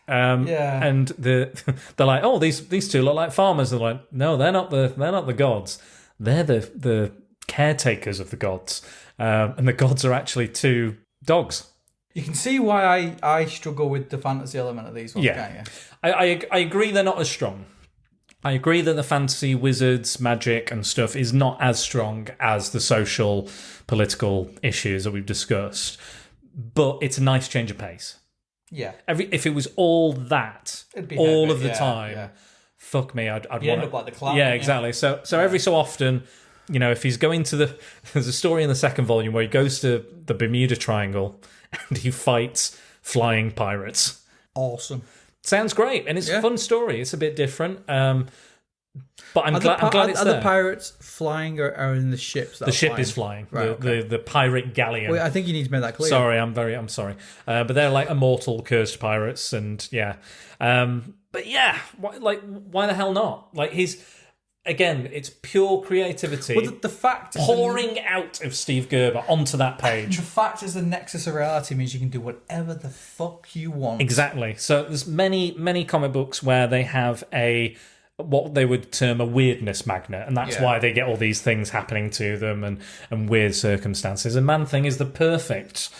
And they're like, oh, these two look like farmers. They're like, no, they're not the gods. They're the caretakers of the gods. And the gods are actually two dogs. You can see why I struggle with the fantasy element of these ones, can't you? I agree they're not as strong. I agree that the fantasy, wizards, magic and stuff is not as strong as the social, political issues that we've discussed. But it's a nice change of pace. Yeah. If it was all that, all of the time, fuck me, I'd want end up like the clown. Yeah, exactly. So every so often, if he's going to there's a story in the second volume where he goes to the Bermuda Triangle and he fights flying pirates. Awesome. Sounds great, and it's a fun story. It's a bit different, but I'm glad it's there. Are there. the pirates flying or are in the ships? The ship is flying. Right, okay. The pirate galleon. Wait, I think you need to make that clear. Sorry, I'm sorry. But they're like immortal, cursed pirates, and but yeah, why the hell not? Like again, it's pure creativity. Well, the fact pouring out of Steve Gerber onto that page. The fact is the nexus of reality means you can do whatever the fuck you want. Exactly. So there's many comic books where they have what they would term a weirdness magnet, and that's why they get all these things happening to them and weird circumstances. And Man-Thing is the perfect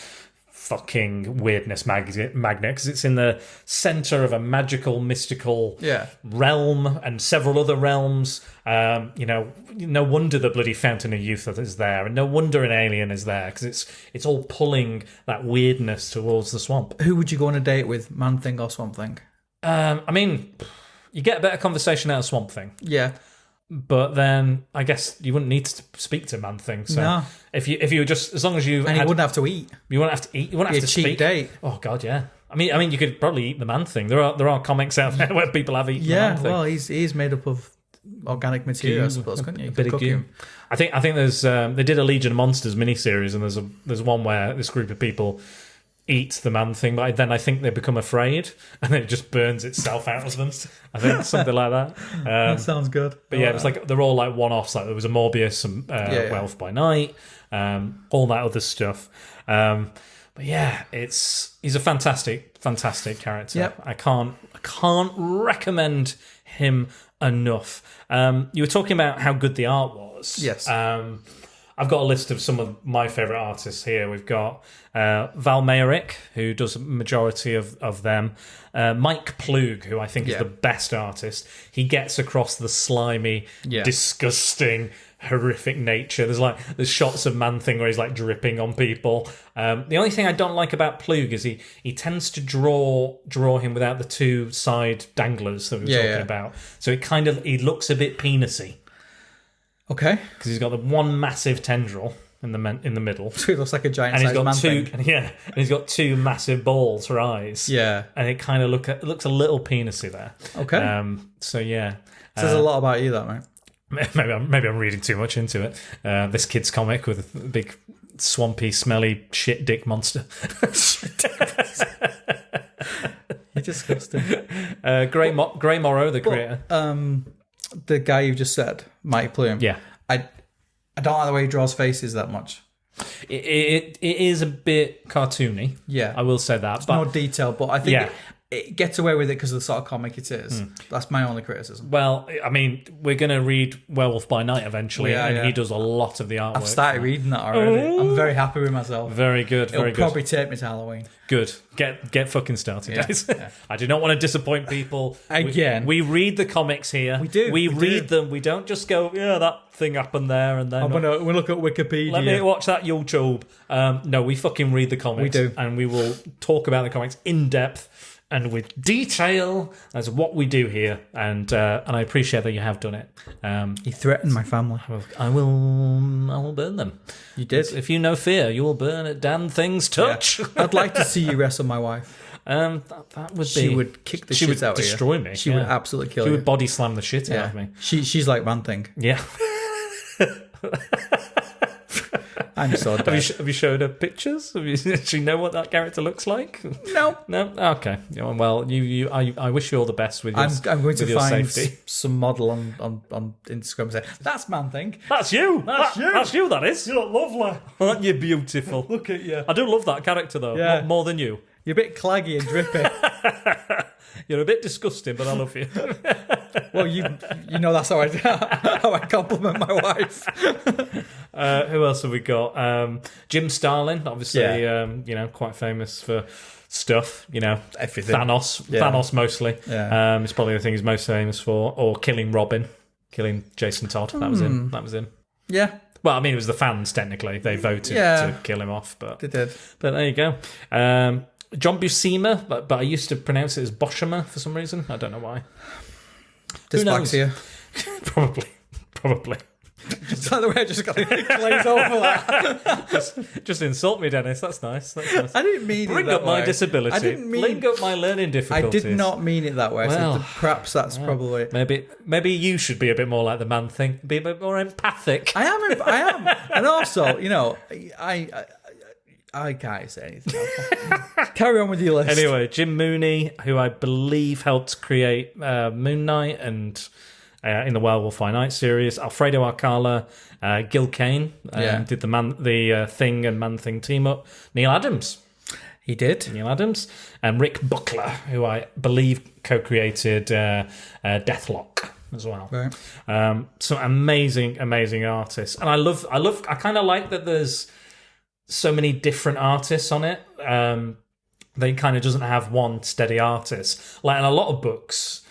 fucking weirdness magnet because it's in the center of a magical, mystical realm and several other realms. No wonder the bloody Fountain of Youth is there, and no wonder an alien is there because it's all pulling that weirdness towards the swamp. Who would you go on a date with, Man Thing or Swamp Thing? I mean, you get a better conversation out of Swamp Thing. Yeah. But then I guess you wouldn't need to speak to Man Thing. So no. if you were just, as long as you and you wouldn't have to eat. You wouldn't have to eat. You wouldn't have to cheap speak. Date. Oh God, yeah. I mean, you could probably eat the Man Thing. There are comics out there where people have eaten the Man Thing. Well, he's made up of organic material, I suppose, couldn't you? A bit of goo. I think there's they did a Legion of Monsters miniseries, and there's one where this group of people eat the Man Thing, but then I think they become afraid, and then it just burns itself out of them. I think something like that. That sounds good. But yeah, it's like they're all like one-offs. Like there was a Morbius, and Werewolf by Night, all that other stuff. But yeah, he's a fantastic character. Yep. I can't recommend him enough. You were talking about how good the art was. Yes. I've got a list of some of my favourite artists here. We've got Val Mayerick, who does a majority of them. Mike Plug, who I think is the best artist. He gets across the slimy, disgusting, horrific nature. There's shots of Man Thing where he's like dripping on people. The only thing I don't like about Plug is he tends to draw him without the two side danglers that we were talking about. So he looks a bit penisy. Okay. Because he's got the one massive tendril in the middle. So he looks like a giant and sized Man two, Thing. Yeah, and he's got two massive balls for eyes. Yeah. And it kind of looks a little penisy there. Okay. So yeah. Says a lot about you, that, mate. Maybe I'm reading too much into it. This kid's comic with a big swampy, smelly shit dick monster. You're disgusting. Gray Morrow, the creator. The guy you just said, Mike Plume. Yeah. I don't like the way he draws faces that much. It is a bit cartoony. Yeah. I will say that. It's more detailed, but I think it gets away with it because of the sort of comic it is. That's my only criticism. Well, I mean, we're going to read Werewolf by Night eventually, and he does a lot of the artwork. I've started reading that already. I'm very happy with myself. Very good, very It'll good. probably take me to Halloween. Good. Get fucking started, guys. Yeah. I do not want to disappoint people. Again. We read the comics here. We do. We read them. We don't just go, that thing happened there and then. We look at Wikipedia. Let me watch that YouTube. No, we fucking read the comics. We do. And we will talk about the comics in depth and with detail. That's what we do here. And I appreciate that you have done it. You threatened my family. I will burn them. You did. If you know fear, you will burn at damn thing's touch. Yeah. I'd like to see you wrestle my wife. That would be. She would kick the shit out of you. She would destroy me. She would absolutely kill you. She would body slam the shit out of me. She's like Man Thing. Yeah. I'm so dead. Have you showed her pictures? Does she know what that character looks like? No. Okay. Yeah, well, I wish you all the best with your I'm going to find safety. some model on Instagram and say, that's Man Thing. That's you. That's you. That is. You look lovely. Aren't you beautiful? Look at you. I do love that character though. Yeah. More than you. You're a bit claggy and drippy. You're a bit disgusting, but I love you. Well, you know that's how I compliment my wife. Who else have we got? Jim Starlin, obviously, quite famous for stuff. Everything. Thanos mostly. Yeah. It's probably the thing he's most famous for, or killing Jason Todd. That was him. Yeah. Well, I mean, it was the fans technically. They voted to kill him off, but they did. But there you go. John Buscema, but I used to pronounce it as Boshemer for some reason. I don't know why. Dyslexia. Probably. By the way, I just got to glaze over that. Just insult me, Dennis. That's nice. I didn't mean Bring it that up my way. disability. I didn't mean. Bring up my learning difficulties. I did not mean it that way. Well, So perhaps that's probably. Maybe you should be a bit more like the Man Thing. Be a bit more empathic. I am, and also, I can't say anything else. Carry on with your list. Anyway, Jim Mooney, who I believe helped create Moon Knight and in the Werewolf by Night series, Alfredo Alcala, Gil Kane did the Thing and Man Thing team up. Neil Adams. He did. Neil Adams. And Rick Buckler, who I believe co-created Deathlock as well. Right. Some amazing artists. And I kind of like that there's so many different artists on it. They kind of doesn't have one steady artist. Like in a lot of books,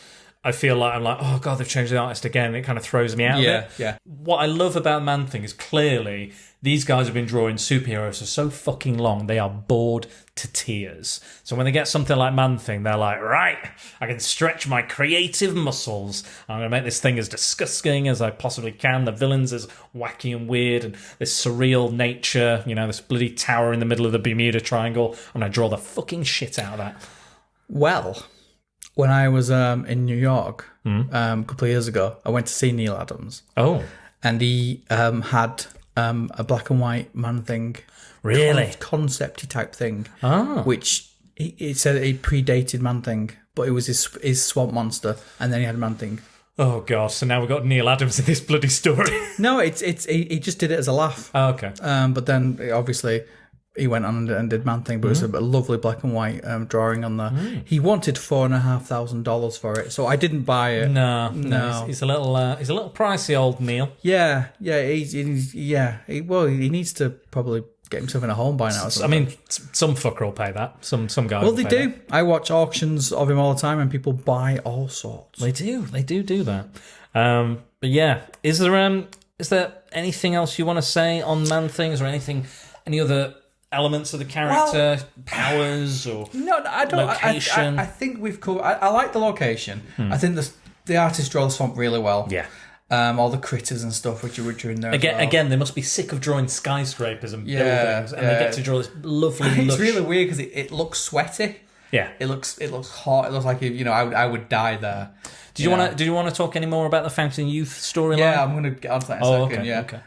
I feel like I'm like, oh god, they've changed the artist again. It kind of throws me out of it. Yeah. What I love about Man-Thing is clearly these guys have been drawing superheroes for so fucking long, they are bored to tears. So when they get something like Man-Thing, they're like, right, I can stretch my creative muscles. I'm going to make this thing as disgusting as I possibly can. The villain's as wacky and weird, and this surreal nature, this bloody tower in the middle of the Bermuda Triangle. I'm going to draw the fucking shit out of that. Well, when I was in New York a couple of years ago, I went to see Neil Adams. Oh. And he had a black and white Man-Thing. Really? Concept-y type thing. Oh. Which he said it predated Man-Thing, but it was his swamp monster, and then he had Man-Thing. Oh god! So now we've got Neil Adams in this bloody story. No, he just did it as a laugh. Oh, okay. But then obviously he went on and did Man-Thing, but it was a lovely black and white drawing on there. He wanted $4,500 for it, so I didn't buy it. No. He's a little pricey, old Neil. Yeah. He needs to probably get himself in a home by now. I mean, some fucker will pay that. Some guy. Well, will they pay do. I watch auctions of him all the time, and people buy all sorts. They do that. But yeah, is there anything else you want to say on Man-Things, or any other elements of the character, powers, or no, I don't. Location? I think we've covered. I like the location. I think the artist draws the swamp really well. Yeah. All the critters and stuff which are in there. Again, they must be sick of drawing skyscrapers and buildings, and they get to draw this lovely. It's really weird because it looks sweaty. Yeah, it looks hot. It looks like I would die there. Did you want to talk any more about the Fountain Youth storyline? Yeah, I'm going to get onto that in a second. Okay, yeah. Okay.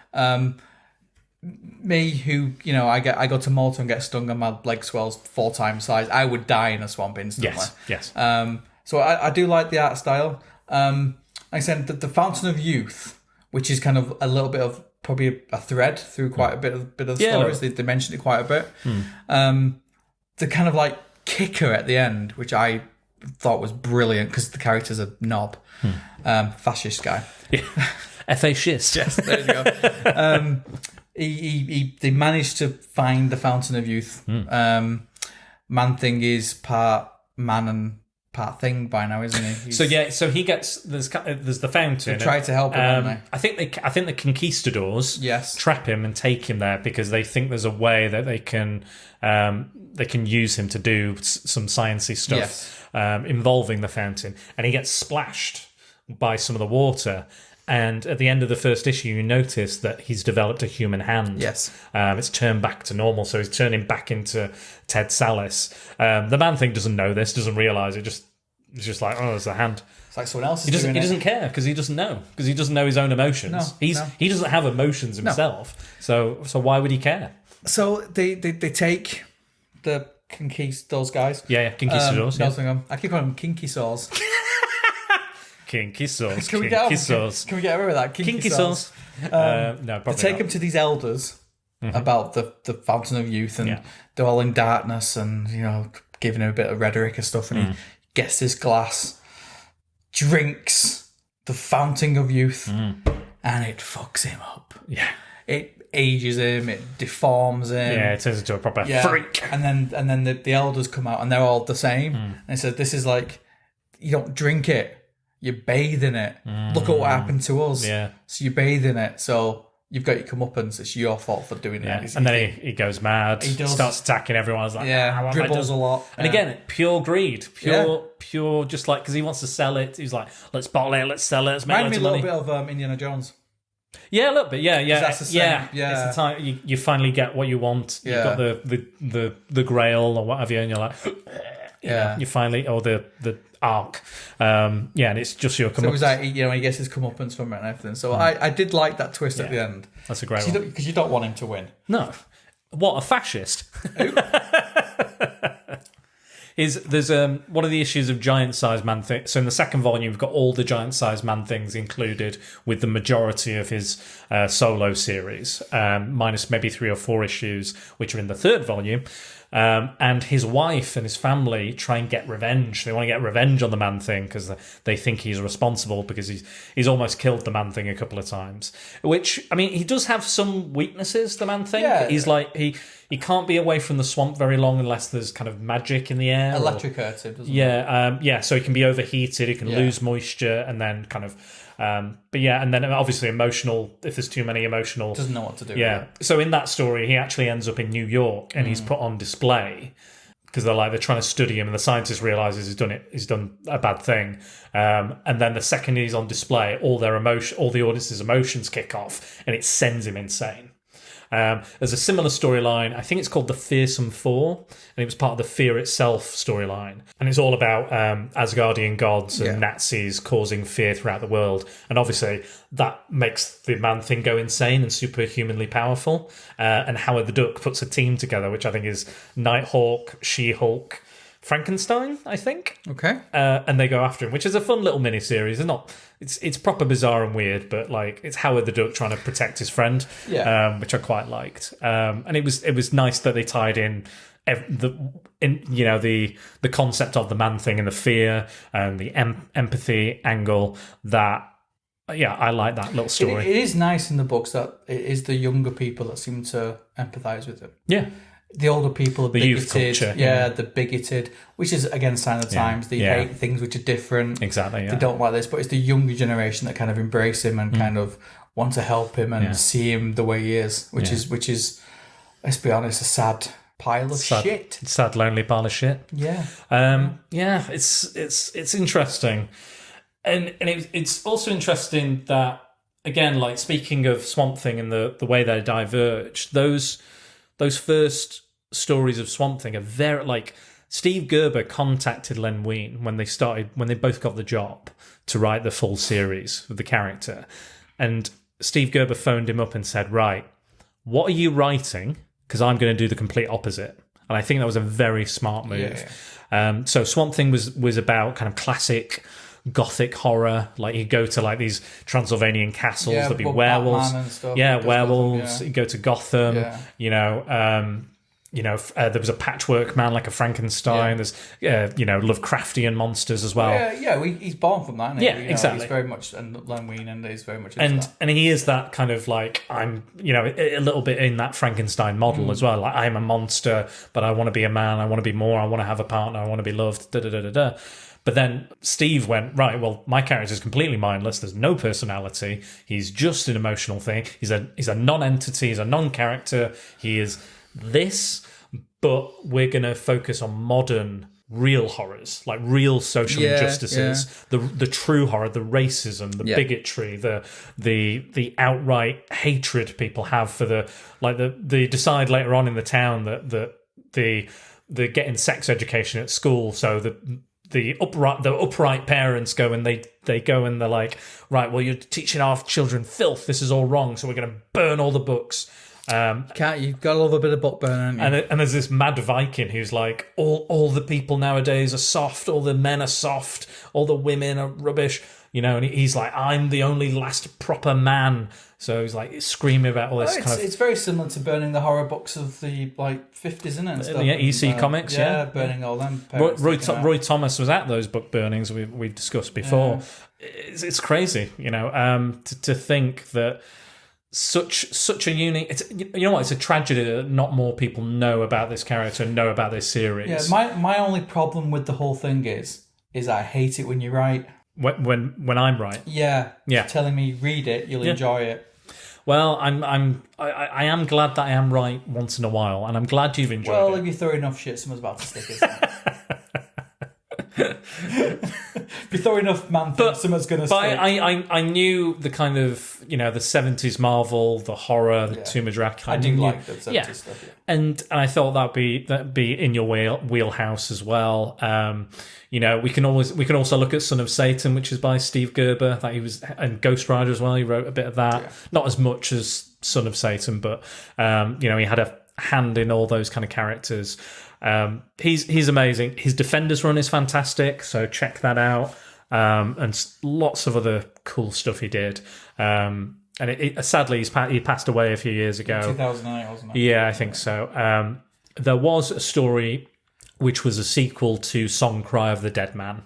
Me, who I go to Malta and get stung and my leg swells 4 times size. I would die in a swamp instantly. Yes. So I do like the art style. Like I said, the Fountain of Youth, which is kind of a little bit of probably a thread through quite a bit of the stories. They mentioned it quite a bit. The kind of like kicker at the end, which I thought was brilliant because the character's a knob, fascist guy. Fascist. Yes, there you go. They managed to find the Fountain of Youth. Man-Thing is part man and part thing by now, isn't he? So he gets there's the fountain. They try to help him, haven't they? I think the conquistadors trap him and take him there because they think there's a way that they can use him to do some sciencey stuff involving the fountain, and he gets splashed by some of the water. And at the end of the first issue, you notice that he's developed a human hand. Yes. It's turned back to normal, so he's turning back into Ted Sallis. The Man-Thing doesn't know this, doesn't realise it. It's just like, oh, there's a hand. It's like someone else is doing it. He doesn't care because he doesn't know. Because he doesn't know his own emotions. He doesn't have emotions himself. No. So why would he care? So they take the those guys. Yeah, conquistadors. I keep calling them kinky saws. Kinky sauce. Can we get away with that? Kinky sauce. No, probably they take him to these elders about the Fountain of Youth, and they're all in darkness, and giving him a bit of rhetoric and stuff, and he gets this glass, drinks the Fountain of Youth, and it fucks him up. Yeah. It ages him, it deforms him. Yeah, it turns into a proper freak. And then the elders come out, and they're all the same. And they said, this is like, you don't drink it. You bathe in it. Look at what happened to us. Yeah. So you bathe in it. So you've got your comeuppance. It's your fault for doing it. And then he goes mad. He starts attacking everyone. I was like, dribbles a lot. And again, pure greed. Pure, just like, because he wants to sell it. He's like, let's bottle it, let's sell it, let's make Remind me a money. little bit of Indiana Jones. Yeah, a little bit. Yeah. That's the same. It's the time you finally get what you want. You've got the Grail or what have you, and you're like, you finally, or the arc. And it's just your comeuppance. So it was like, he gets his comeuppance from it and everything. So I did like that twist at the end. That's a great one. Because you don't want him to win. No. What, a fascist? There's one of the issues of giant-sized Man-Thing. So in the second volume, you've got all the giant-sized Man-Things included with the majority of his solo series, minus maybe 3 or 4 issues, which are in the third volume. And his wife and his family try and get revenge. They want to get revenge on the Man-Thing because they think he's responsible because he's almost killed the Man-Thing a couple of times. Which, I mean, he does have some weaknesses, the Man-Thing. Yeah. He's like, he can't be away from the swamp very long unless there's kind of magic in the air. Electrocutes him, doesn't Yeah, so he can be overheated, he can lose moisture, and then kind of... but yeah, and then obviously emotional, if there's too many emotional... Doesn't know what to do. Yeah. So in that story, he actually ends up in New York and he's put on display because they're trying to study him, and the scientist realizes he's done a bad thing. And then the second he's on display, all the audience's emotions kick off and it sends him insane. There's a similar storyline. I think it's called The Fearsome Four, and it was part of the Fear Itself storyline. And it's all about Asgardian gods and Nazis causing fear throughout the world. And obviously, that makes the Man-Thing go insane and superhumanly powerful. And Howard the Duck puts a team together, which I think is Nighthawk, She-Hulk, Frankenstein, I think. Okay. And they go after him, which is a fun little mini-series. It's proper bizarre and weird, but it's Howard the Duck trying to protect his friend, which I quite liked. And it was nice that they tied in the concept of the Man-Thing and the fear and the empathy angle. That I like that little story. It is nice in the books that it is the younger people that seem to empathise with him. Yeah. The older people are the bigoted. Youth culture, the bigoted, which is, again, a sign of the times. They hate things which are different. Exactly, yeah. They don't like this, but it's the younger generation that kind of embrace him and kind of want to help him and see him the way he is, which is, let's be honest, a sad pile of shit. Sad, lonely pile of shit. Yeah. It's interesting. And it's also interesting that, again, speaking of Swamp Thing and the way they diverge, those first stories of Swamp Thing are very Steve Gerber contacted Len Wein when they both got the job to write the full series of the character, and Steve Gerber phoned him up and said, "Right, what are you writing? Because I'm going to do the complete opposite." And I think that was a very smart move. Yeah. So Swamp Thing was about kind of classic Gothic horror. You go to these Transylvanian castles, there'd be werewolves. Werewolves. You go to Gotham. There was a patchwork man like a Frankenstein. There's Lovecraftian monsters as well. He's born from that. Isn't he? Exactly. He's very much, and Len Wein, and he's very much into that. And he is that kind of I'm a little bit in that Frankenstein model as well. I'm a monster, but I want to be a man. I want to be more. I want to have a partner. I want to be loved. Da da da da da. But then Steve went, right, well, my character is completely mindless. There's no personality. He's just an emotional thing. He's a non-entity. He's a non-character. He is this, but we're going to focus on modern, real horrors, real social injustices, the true horror, the racism, the bigotry, the outright hatred people have for they decide later on in the town that they're getting sex education at school, so the upright parents go and they go and they're like, right, well, you're teaching our children filth. This is all wrong, so we're going to burn all the books. You've got to love a bit of book burn, haven't you? And there's this mad Viking who's like, all the people nowadays are soft, all the men are soft, all the women are rubbish, and he's like, I'm the only last proper man. So he's screaming about all this It's very similar to burning the horror books of the 50s, isn't it? And stuff. Yeah, EC Comics, burning all them. Roy Thomas was at those book burnings we've discussed before. Yeah. It's crazy, to think that such a unique. It's it's a tragedy that not more people know about this character and know about this series. Yeah, my only problem with the whole thing is I hate it when you're right. When I'm right. Yeah. Telling me read it, you'll enjoy it. Well, I am glad that I am right once in a while, and I'm glad you've enjoyed it. Well, if you throw enough shit, someone's about to stick, isn't it? If you throw enough man-things, someone's going to stick. But I knew the kind of, the 70s Marvel, the horror, the Tomb of Dracula. I do like the 70s stuff, yeah. And I thought that'd be in your wheelhouse as well. We can also look at Son of Satan, which is by Steve Gerber. And Ghost Rider as well. He wrote a bit of that. Yeah. Not as much as Son of Satan, but he had a hand in all those kind of characters. He's amazing. His Defenders run is fantastic, so check that out. And lots of other cool stuff he did. And sadly, he passed away a few years ago. 2009, wasn't it? Yeah, I think so. There was a story which was a sequel to Song Cry of the Dead Man,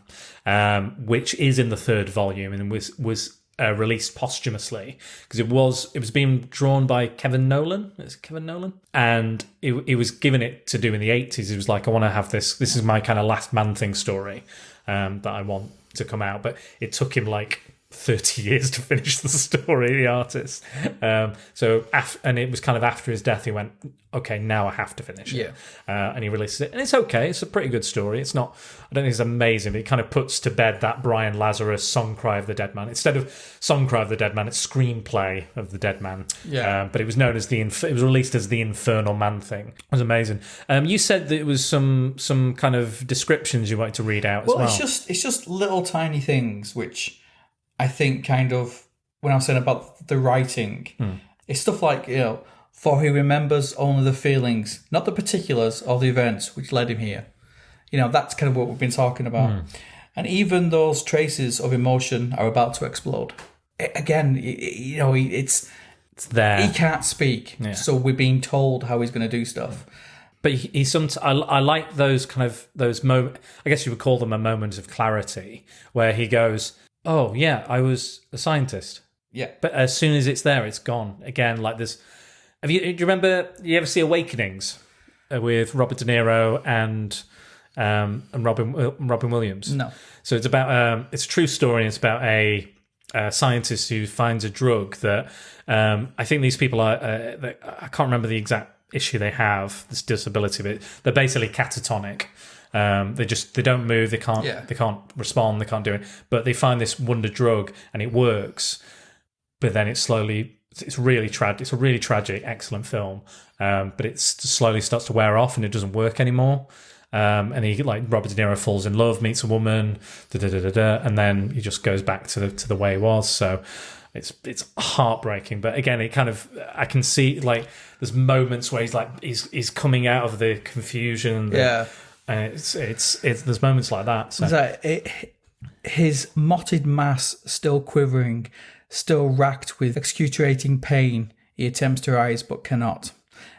which is in the 3rd volume and was released posthumously because it was being drawn by Kevin Nolan. Is it Kevin Nolan? And he was given it to do in the 80s. He was like, I want to have this. This is my kind of last Man-Thing story that I want to come out. But it took him like 30 years to finish the story, the artist. And it was kind of after his death, he went, okay, now I have to finish it. And he released it. And it's okay. It's a pretty good story. It's not, I don't think it's amazing, but it kind of puts to bed that Brian Lazarus Song Cry of the Dead Man. Instead of Song Cry of the Dead Man, it's Screenplay of the Dead Man. But it was known as it was released as the Infernal Man-Thing. It was amazing. You said that it was some kind of descriptions you wanted to read out as well. Well, it's just little tiny things which I think kind of, when I'm saying about the writing, it's stuff like, for he remembers only the feelings, not the particulars or the events which led him here. That's kind of what we've been talking about. And even those traces of emotion are about to explode. It's there. He can't speak, so we're being told how he's going to do stuff. But I like those kind of, those moments, I guess you would call them a moment of clarity, where he goes, oh, yeah, I was a scientist. Yeah. But as soon as it's there, it's gone. Again, like this. Do you remember, you ever see Awakenings with Robert De Niro and Robin Williams? No. So it's about, it's a true story. It's about a scientist who finds a drug that, I think these people are, I can't remember the exact issue they have, this disability, but they're basically catatonic. They don't move, they can't respond, they can't do it, but they find this wonder drug and it works, but then it's a really tragic, excellent film, but it slowly starts to wear off and it doesn't work anymore, and he, like Robert De Niro, falls in love, meets a woman, and then he just goes back to the way he was. So it's heartbreaking, but again, it kind of, I can see, like, there's moments where he's coming out of the confusion, and it's there's moments like that. So. His mottled mass still quivering, still racked with excruciating pain, he attempts to rise but cannot.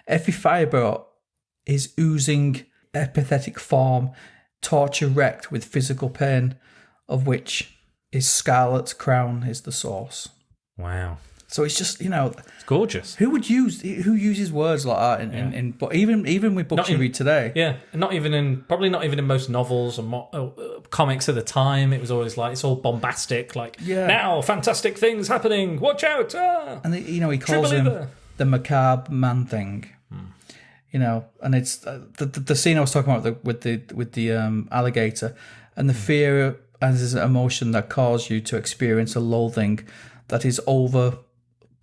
Every fibre is oozing apathetic form, torture wrecked with physical pain, of which his scarlet crown is the source. Wow. So it's just, it's gorgeous. Who uses words like that in but even with books you read today? Yeah, probably not even in most novels and comics at the time. It was always like, it's all bombastic, like, now fantastic things happening, watch out! Ah! And he calls him the Macabre Man-Thing. And it's the scene I was talking about with the alligator, and the fear as an emotion that causes you to experience a loathing that is over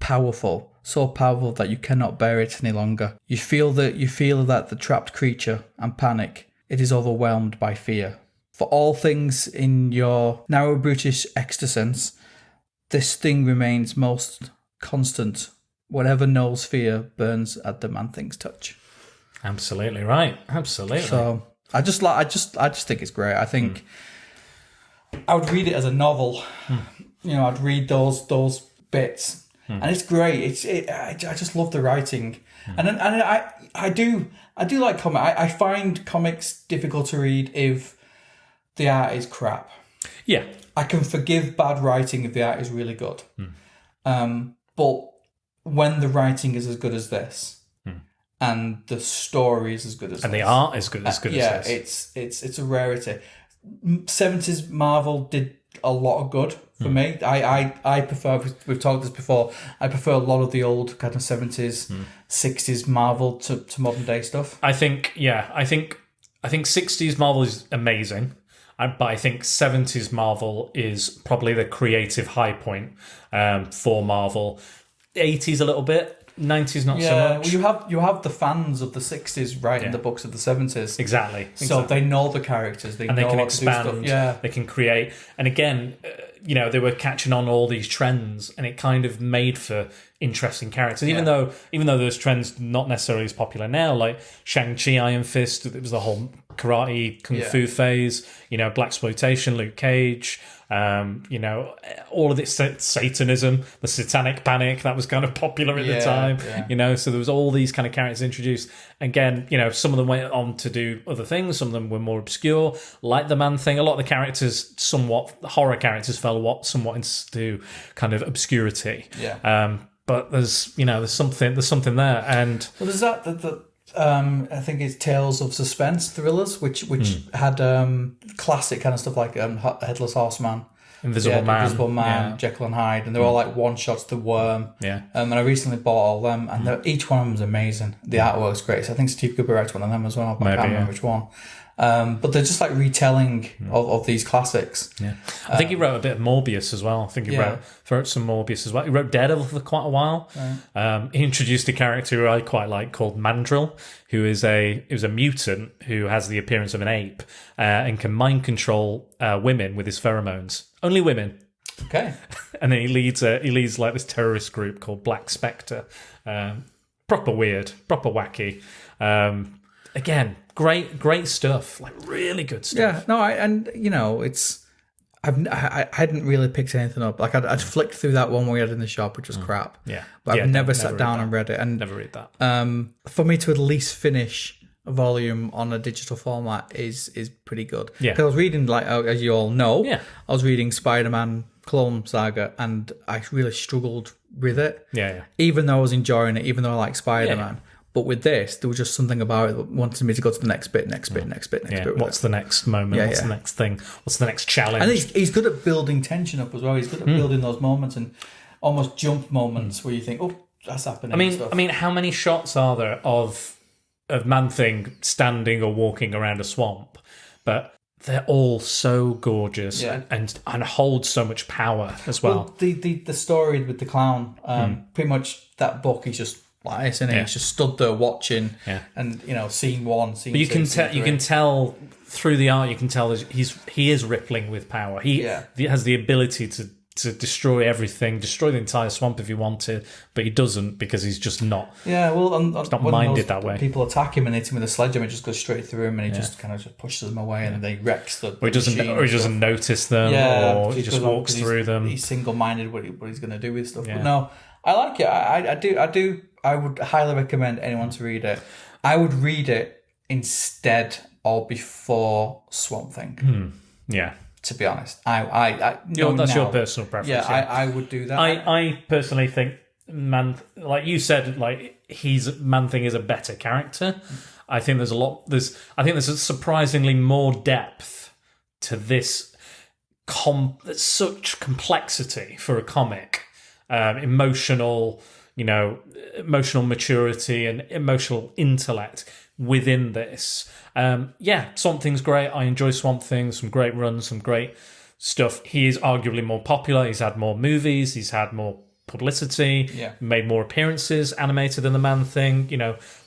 powerful, so powerful that you cannot bear it any longer. You feel that the trapped creature and panic. It is overwhelmed by fear. For all things in your narrow brutish existence, this thing remains most constant. Whatever knows fear burns at the Man-Thing's touch. Absolutely right. Absolutely. So I just think it's great. I think I would read it as a novel. I'd read those bits. And it's great. I just love the writing, and I do like comic. I find comics difficult to read if the art is crap. Yeah, I can forgive bad writing if the art is really good. But when the writing is as good as this, and the story is as good as and this, the art is good as this, it's a rarity. 70s Marvel did a lot of good for me. I prefer, we've talked this before, I prefer a lot of the old kind of 70s 60s Marvel to modern day stuff. I think 60s Marvel is amazing, but I think 70s Marvel is probably the creative high point for Marvel. 80s a little bit, 90s not so much. Well, you have the fans of the 60s writing the books of the 70s. Exactly. So they know the characters, they can expand, they can create. And again, they were catching on all these trends, and it kind of made for interesting characters. Even though those trends not necessarily as popular now, like Shang-Chi, Iron Fist, it was the whole karate, kung fu phase, blaxploitation, Luke Cage, all of this Satanism, the Satanic Panic that was kind of popular at the time. Yeah. So there was all these kind of characters introduced. Again, some of them went on to do other things. Some of them were more obscure, like the Man-Thing. A lot of the characters, the horror characters, fell somewhat into kind of obscurity. Yeah. But there's something there, and there's that. I think it's Tales of Suspense thrillers, which had classic kind of stuff like Headless Horseman, Invisible Man, Jekyll and Hyde, and they're all like one shots. The Worm, and I recently bought all them, and each one of them is amazing. The artwork's great. So I think Steve Gerber writes one of them as well, but I can't remember which one. But they're just like retelling of these classics. Yeah, I think he wrote a bit of Morbius as well. I think he wrote some Morbius as well. He wrote Daredevil for quite a while. Right. He introduced a character who I quite like called Mandrill, who is a mutant who has the appearance of an ape and can mind control women with his pheromones. Only women. Okay. And then he leads like this terrorist group called Black Spectre. Proper weird, proper wacky. Again, great stuff, like really good stuff. Yeah, no, I hadn't really picked anything up. Like I'd flicked through that one we had in the shop, which was crap. Yeah, but I've never sat down and read it. And never read that. For me to at least finish a volume on a digital format is pretty good. Yeah, because I was reading, like as you all know, I was reading Spider-Man Clone Saga, and I really struggled with it. Yeah. Even though I was enjoying it, even though I like Spider-Man. Yeah. But with this, there was just something about it that wanted me to go to the next bit. What's the next moment? What's the next thing? What's the next challenge? And he's good at building tension up as well. He's good at building those moments and almost jump moments where you think, oh, that's happening. I mean, how many shots are there of Man-Thing standing or walking around a swamp? But they're all so gorgeous and hold so much power as well. The story with the clown, pretty much that book is just like this, isn't it? He's just stood there watching, and scene one, scene. But you can tell through the art. You can tell he is rippling with power. He has the ability to destroy everything, destroy the entire swamp if he wanted, but he doesn't because he's just not. Yeah, well, he's not minded that way. People attack him and hit him with a sledgehammer, it just goes straight through him, and he just kind of just pushes them away, and then he wrecks the. Or he doesn't notice them, or he just walks through them. He's single-minded what he's going to do with stuff. Yeah. But no, I like it. I do. I would highly recommend anyone to read it. I would read it instead or before Swamp Thing. Yeah. To be honest, that's your personal preference. Yeah, I would do that. I personally think like you said, like Man-Thing is a better character. I think there's a surprisingly more depth to this. Such complexity for a comic, emotional maturity and emotional intellect within this. Swamp Thing's great. I enjoy Swamp Thing. Some great runs, some great stuff. He is arguably more popular. He's had more movies. He's had more publicity. Made more appearances animated than the Man-Thing.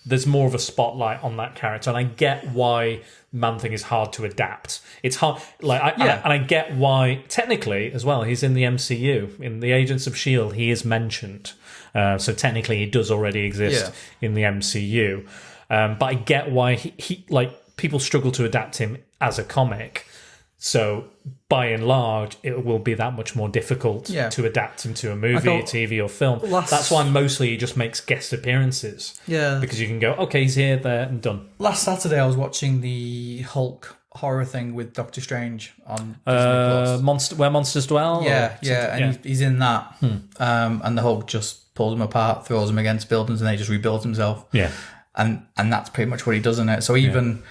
There's more of a spotlight on that character, and I get why Man-Thing is hard to adapt. It's hard, and I get why technically as well. He's in the MCU, in the Agents of S.H.I.E.L.D. He is mentioned, so technically he does already exist in the MCU. But I get why he people struggle to adapt him as a comic. So by and large, it will be that much more difficult to adapt him to a movie, TV, or film. That's why mostly he just makes guest appearances. Yeah, because you can go, okay, he's here, there, and done. Last Saturday, I was watching the Hulk horror thing with Doctor Strange on Disney Plus. Where Monsters Dwell. And he's in that. And the Hulk just pulls him apart, throws him against buildings, and then he just rebuilds himself. Yeah, and that's pretty much what he does in it. So even.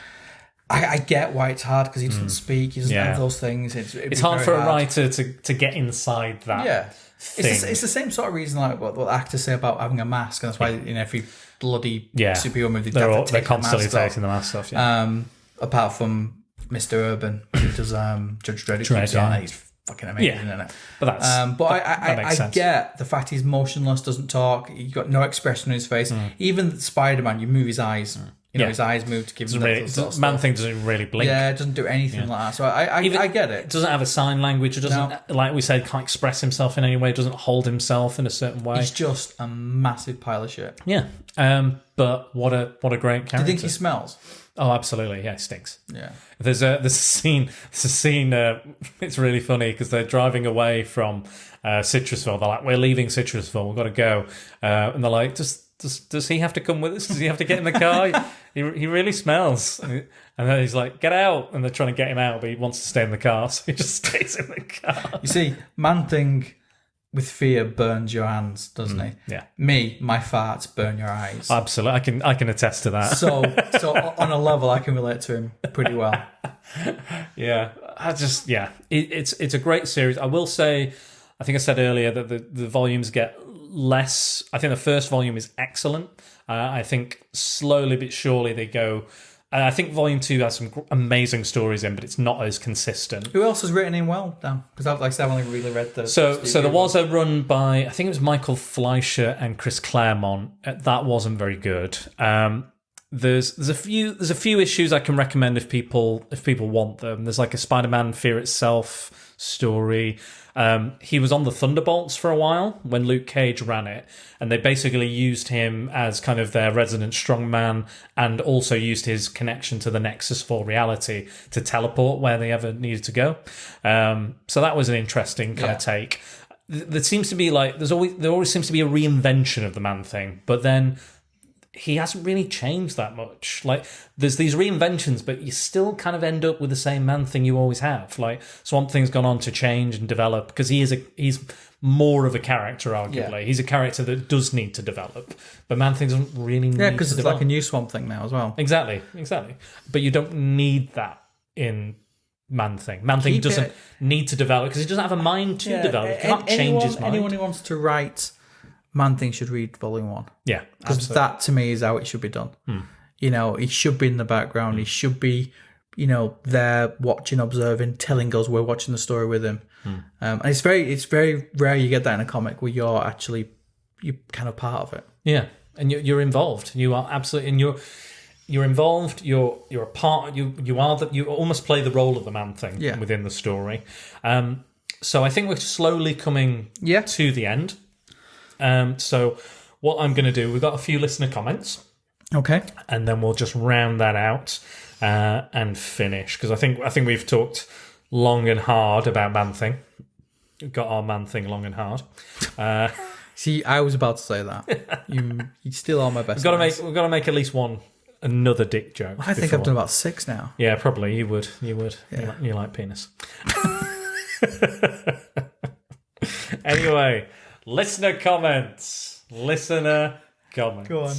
I get why it's hard because he doesn't speak, he doesn't have those things. It's hard for a writer to get inside that thing. It's the same sort of reason like what actors say about having a mask, and that's why in every bloody superhero movie they're constantly taking the mask off. Apart from Mr. Urban, who does Judge Dredd, he's fucking amazing in it. But I get the fact he's motionless, doesn't talk, he's got no expression on his face. Even Spider-Man, you move his eyes. His eyes move to give him Man-Thing doesn't really blink. Yeah, it doesn't do anything like that. So I get it. It doesn't have a sign language. It doesn't, like we said, can't express himself in any way. It doesn't hold himself in a certain way. He's just a massive pile of shit. Yeah. But what a great character. Do you think he smells? Oh, absolutely. Yeah, it stinks. Yeah. There's a scene. It's really funny because they're driving away from Citrusville. They're like, "We're leaving Citrusville. We've got to go." And they're like, "Does he have to come with us? Does he have to get in the car? he really smells." And then he's like, "Get out!" And they're trying to get him out, but he wants to stay in the car, so he just stays in the car. You see, Man-Thing with fear burns your hands, doesn't he? Yeah. Me, my farts burn your eyes. Absolutely, I can attest to that. So on a level, I can relate to him pretty well. Yeah, it's a great series. I will say, I think I said earlier that the volumes get less. I think the first volume is excellent. I think slowly but surely they go. I think volume 2 has some amazing stories in, but it's not as consistent. Who else has written in well, Dan? Because like I said, I've only really read the. So there was a run by, I think it was Michael Fleischer and Chris Claremont. That wasn't very good. There's a few issues I can recommend if people want them. There's like a Spider-Man Fear Itself story. He was on the Thunderbolts for a while when Luke Cage ran it, and they basically used him as kind of their resident strongman, and also used his connection to the Nexus for reality to teleport where they ever needed to go. So that was an interesting kind of take. There seems to be there always seems to be a reinvention of the Man-Thing, but then he hasn't really changed that much. Like, there's these reinventions, but you still kind of end up with the same Man-Thing you always have. Like, Swamp Thing's gone on to change and develop because he's more of a character, arguably. Yeah. He's a character that does need to develop, but Man-Thing doesn't really need to develop. Yeah, because it's like a new Swamp Thing now as well. Exactly. But you don't need that in Man-Thing. Man-Thing doesn't need to develop because he doesn't have a mind to develop. He can't change his mind. Anyone who wants to write Man-Thing should read Volume 1. Yeah, because that to me is how it should be done. You know, he should be in the background. He should be, there watching, observing, telling us we're watching the story with him. And it's very rare you get that in a comic where you're kind of part of it. Yeah, and you're involved. You are absolutely, and you're involved. You're a part. You almost play the role of the Man-Thing within the story. So I think we're slowly coming to the end. So what I'm going to do, we've got a few listener comments. Okay. And then we'll just round that out and finish. Because I think we've talked long and hard about Man-Thing. We've got our Man-Thing long and hard. See, I was about to say that. You still are my best. We've got to make at least another dick joke. I think I've done about 6 now. Yeah, probably. You would. Yeah. You like penis. Anyway, listener comments. Go on.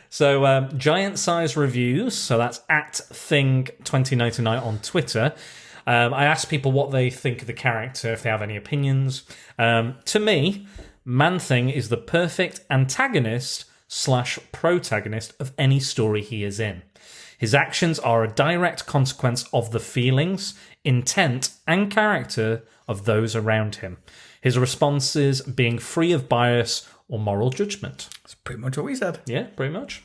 So, giant size reviews. So that's at Thing2099 on Twitter. I asked people what they think of the character, if they have any opinions. To me, Man-Thing is the perfect antagonist / protagonist of any story he is in. His actions are a direct consequence of the feelings, intent, and character of those around him. His responses being free of bias or moral judgment. That's pretty much what we said. Yeah, pretty much.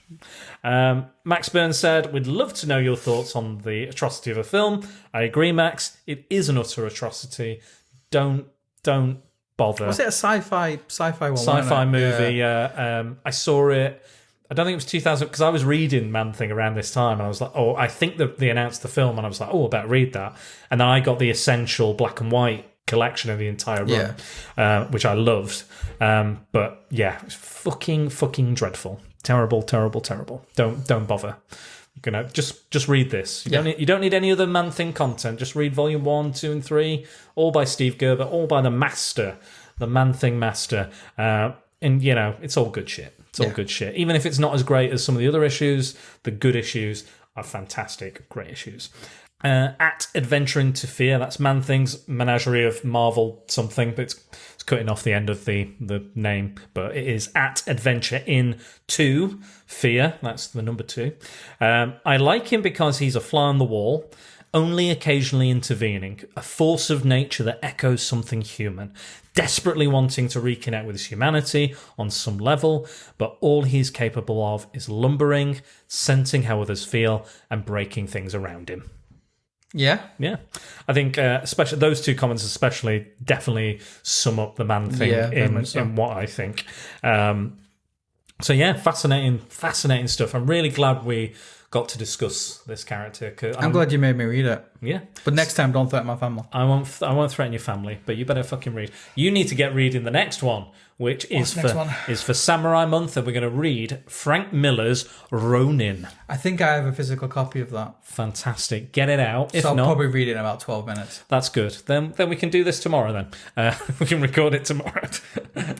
Max Burns said, "We'd love to know your thoughts on the atrocity of a film." I agree, Max. It is an utter atrocity. Don't bother. Was it a sci-fi one? Sci-fi movie. Yeah. I saw it. I don't think it was 2000 because I was reading Man-Thing around this time, and I was like, "Oh, I think that they announced the film," and I was like, "Oh, I better read that." And then I got the essential black and white collection of the entire run, which I loved. But yeah, it's fucking dreadful. Terrible. Don't bother. Just read this. You don't need any other Man-Thing content. Just read volume 1, 2, and 3, all by Steve Gerber, all by the master, the Man-Thing master. And it's all good shit. It's all good shit. Even if it's not as great as some of the other issues, the good issues are fantastic, great issues. At Adventure into Fear, that's Man-Thing's menagerie of Marvel something, but it's cutting off the end of the name, but it is at Adventure into Fear, that's the number 2. I like him because he's a fly on the wall, only occasionally intervening, a force of nature that echoes something human, desperately wanting to reconnect with his humanity on some level, but all he's capable of is lumbering, sensing how others feel, and breaking things around him. Yeah. I think especially those 2 comments definitely sum up the Man-Thing in what I think. So yeah, fascinating stuff. I'm really glad we got to discuss this character. I'm glad you made me read it. Yeah. But next time, don't threaten my family. I won't threaten your family, but you better fucking read. You need to get reading the next one, which is for Samurai Month, and we're going to read Frank Miller's Ronin. I think I have a physical copy of that. Fantastic. Get it out. If so I'll not, probably read it in about 12 minutes. That's good. Then we can do this tomorrow then. We can record it tomorrow.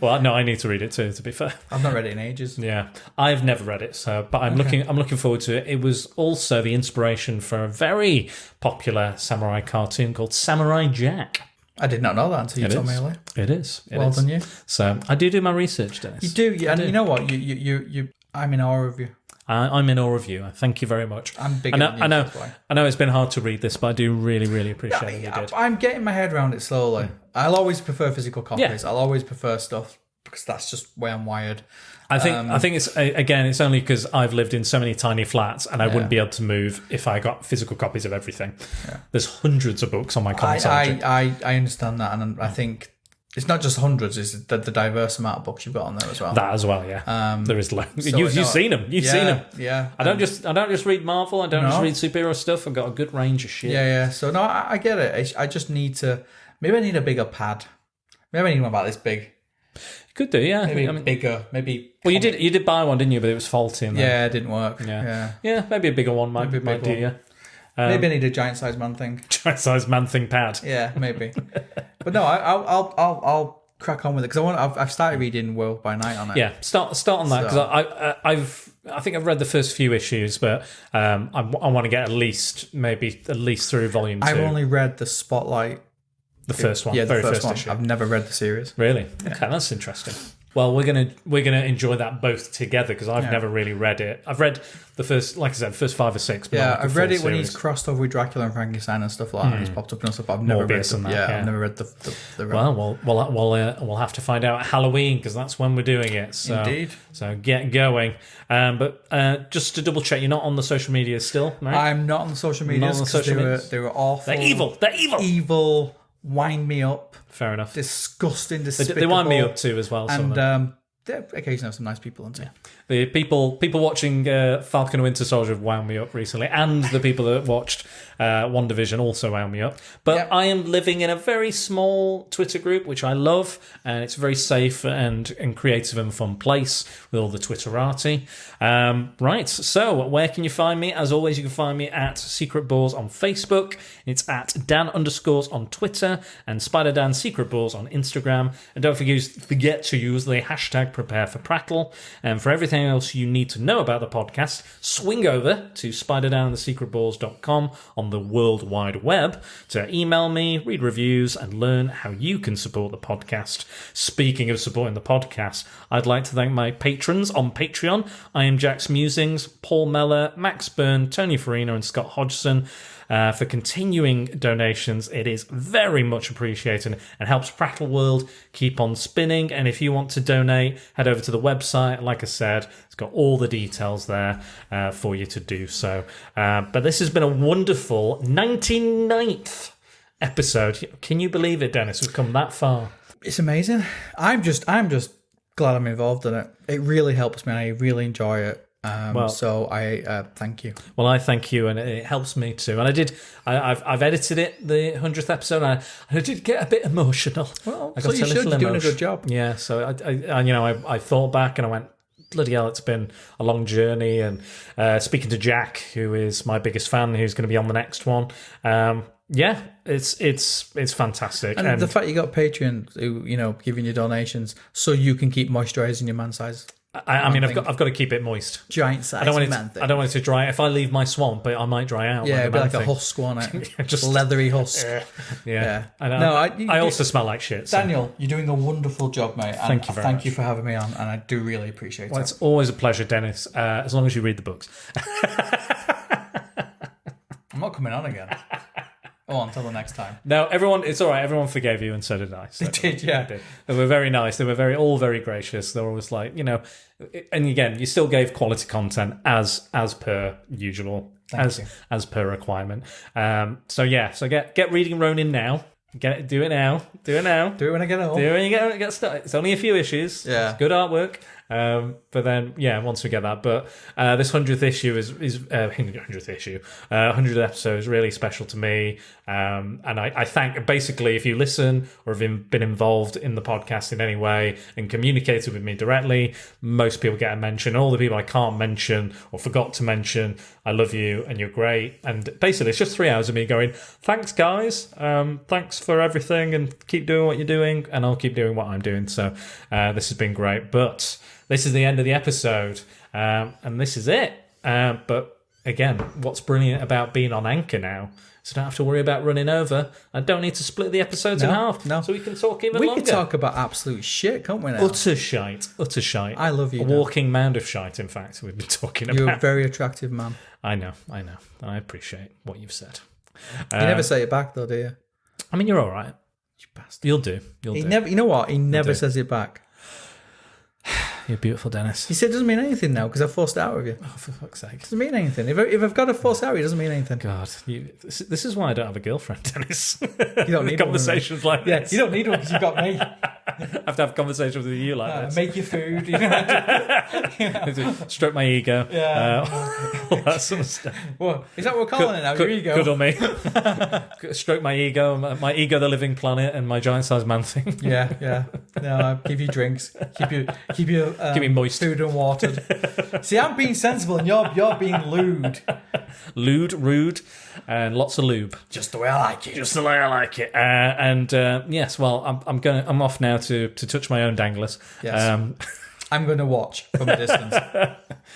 Well, no, I need to read it too, to be fair. I've not read it in ages. Yeah. I've never read it, but I'm looking forward to it. It was also the inspiration for a very popular samurai cartoon called Samurai Jack. I did not know that until you told me earlier. It is. Well done, you. So I do my research, Dennis. You do, yeah. And you know what? You. I'm in awe of you. I'm in awe of you. Thank you very much. I'm bigger than you. I know it's been hard to read this, but I do really, really appreciate it. You did. I'm getting my head around it slowly. I'll always prefer physical copies. I'll always prefer stuff because that's just the way I'm wired. I think it's it's only because I've lived in so many tiny flats and I wouldn't be able to move if I got physical copies of everything. Yeah. There's hundreds of books on my console. I understand that, and I think it's not just hundreds; it's the diverse amount of books you've got on there as well. That as well, yeah. There is loads. So you've seen them. You've seen them. Yeah. I don't just read Marvel. I don't just read superhero stuff. I've got a good range of shit. Yeah. So no, I get it. I just need to. Maybe I need a bigger pad. Maybe I need one about this big. Could do, yeah. Maybe bigger. Maybe. Well, you did buy one, didn't you? But it was faulty. Yeah, it didn't work. Yeah. Maybe a bigger one might do you. Maybe I need a giant sized man thing. Giant sized man thing pad. Yeah, maybe. But no, I'll crack on with it because I've started reading World by Night on it. Yeah, start on that because I think I've read the first few issues, but I want to get at least through volume 2. I've only read the Spotlight. The first one, the very first one. issue. I've never read the series. Really? Yeah. Okay, that's interesting. Well, we're gonna enjoy that both together because I've never really read it. I've read the first, like I said, first 5 or 6. But I've read it when he's crossed over with Dracula and Frankenstein and stuff like that. And he's popped up and stuff. But I've never read that. I've never read the. Well, we'll have to find out at Halloween because that's when we're doing it. So, indeed. So get going. But just to double check, you're not on the social media still, right? I'm not on the social media because they were awful. They're evil. Evil. Wind me up. Fair enough. Disgusting, despicable. They wind me up too as well. And there occasionally have some nice people on too. Yeah. The people watching Falcon and Winter Soldier have wound me up recently, and the people that watched WandaVision also wound me up. But I am living in a very small Twitter group, which I love, and it's a very safe and creative and fun place with all the Twitterati. Right, so where can you find me? As always, you can find me at Secret Balls on Facebook. It's at Dan_ on Twitter and Spider Dan Secret Balls on Instagram. And don't forget to use the hashtag #PrepareForPrattle. And for everything else you need to know about the podcast, swing over to spiderdownthesecretballs.com on the World Wide Web to email me, read reviews, and learn how you can support the podcast. Speaking of supporting the podcast, I'd like to thank my patrons on Patreon. I am Jack's Musings, Paul Meller, Max Byrne, Tony Farina, and Scott Hodgson. For continuing donations, it is very much appreciated and helps Prattle World keep on spinning. And if you want to donate, head over to the website. Like I said, it's got all the details there for you to do so. But this has been a wonderful 99th episode. Can you believe it, Dennis? We've come that far. It's amazing. I'm just glad I'm involved in it. It really helps me. I really enjoy it. So I thank you. Well, I thank you, and it helps me too. And I've edited it, the 100th episode, and I did get a bit emotional. Well, I so you should. You're doing a good job. Yeah. So I thought back and I went, bloody hell, it's been a long journey. And speaking to Jack, who is my biggest fan, who's going to be on the next one. Yeah, it's fantastic. And the fact you got Patreon, who giving you donations so you can keep moisturising your man size. I mean, I've got to keep it moist. Giant size. I don't want it to dry. If I leave my swamp, I might dry out. Yeah, it'd be like a husk on it. Just leathery husk. Yeah. I also smell like shit. So. Daniel, you're doing a wonderful job, mate. Thank you very much. Thank you for having me on, and I do really appreciate it. Well, it's always a pleasure, Dennis, as long as you read the books. I'm not coming on again. Oh, until the next time. No, everyone, it's all right. Everyone forgave you and so did I. So they did, yeah. They were very nice. They were all very gracious. They were always like, and again, you still gave quality content as per usual, as per requirement. So get reading Ronin now. Do it now. Do it when I get home. Do it when you get started. It's only a few issues. Yeah. It's good artwork. But then, yeah, once we get that. But this 100th issue is 100th issue, 100th episode is really special to me. And I thank, basically, if you listen or have been involved in the podcast in any way and communicated with me directly, most people get a mention. All the people I can't mention or forgot to mention, I love you and you're great. And basically, it's just 3 hours of me going, thanks, guys. Thanks for everything and keep doing what you're doing. And I'll keep doing what I'm doing. So this has been great. But this is the end of the episode. And this is it. But again, what's brilliant about being on Anchor now is I don't have to worry about running over. I don't need to split the episodes in half. No. So we can talk even longer. We can talk about absolute shit, can't we now? Utter shite. I love you. A walking mound of shite, in fact, we've been talking about. You're a very attractive man. I know. I appreciate what you've said. You never say it back, though, do you? I mean, you're all right. You bastard. You'll do. You know what? He never says it back. You're beautiful, Dennis. He said it doesn't mean anything now because I forced it out of you. Oh, for fuck's sake. It doesn't mean anything. If I've got to force it out, it doesn't mean anything. God, this is why I don't have a girlfriend, Dennis. You don't need conversations like this. You don't need one because you've got me. I have to have conversations with you like this. Make your food. Stroke my ego. Yeah. All that sort of stuff. Well, is that what we're calling it now? Your ego? Cuddle me. Stroke my ego, the living planet, and my giant-sized man thing. Yeah. No, give you drinks. Keep you keep me moist. Food and watered. See, I'm being sensible and you're being lewd. Lewd, rude, and lots of lube. Just the way I like it. Just the way I like it. Yes, well, I'm off now to touch my own danglers. Yes. I'm going to watch from a distance.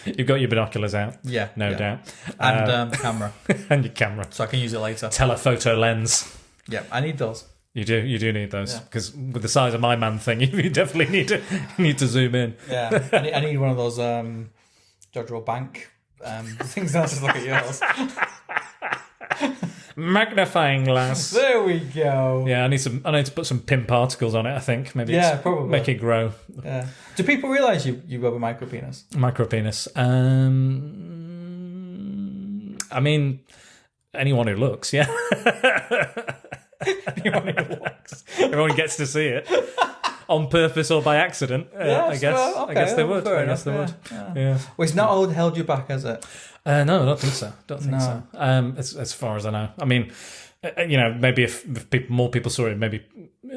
You've got your binoculars out. Yeah. No doubt. And the camera. And your camera. So I can use it later. Telephoto lens. Yeah, I need those. You do need those because with the size of my man thing, you definitely need to zoom in. Yeah, I need one of those Dodger Bank things. I'll just look at yours. Magnifying glass. There we go. Yeah, I need to put some pin particles on it. I think maybe. Yeah, probably make it grow. Yeah. Do people realise you have a micro penis? Micro penis. I mean, anyone who looks, yeah. Anyone who looks. Everyone gets to see it. On purpose or by accident, I guess. Well, okay, I guess they would. Yeah. Well, it's not held you back, has it? No, I don't think so. So. As far as I know. I mean, maybe if more people saw it, maybe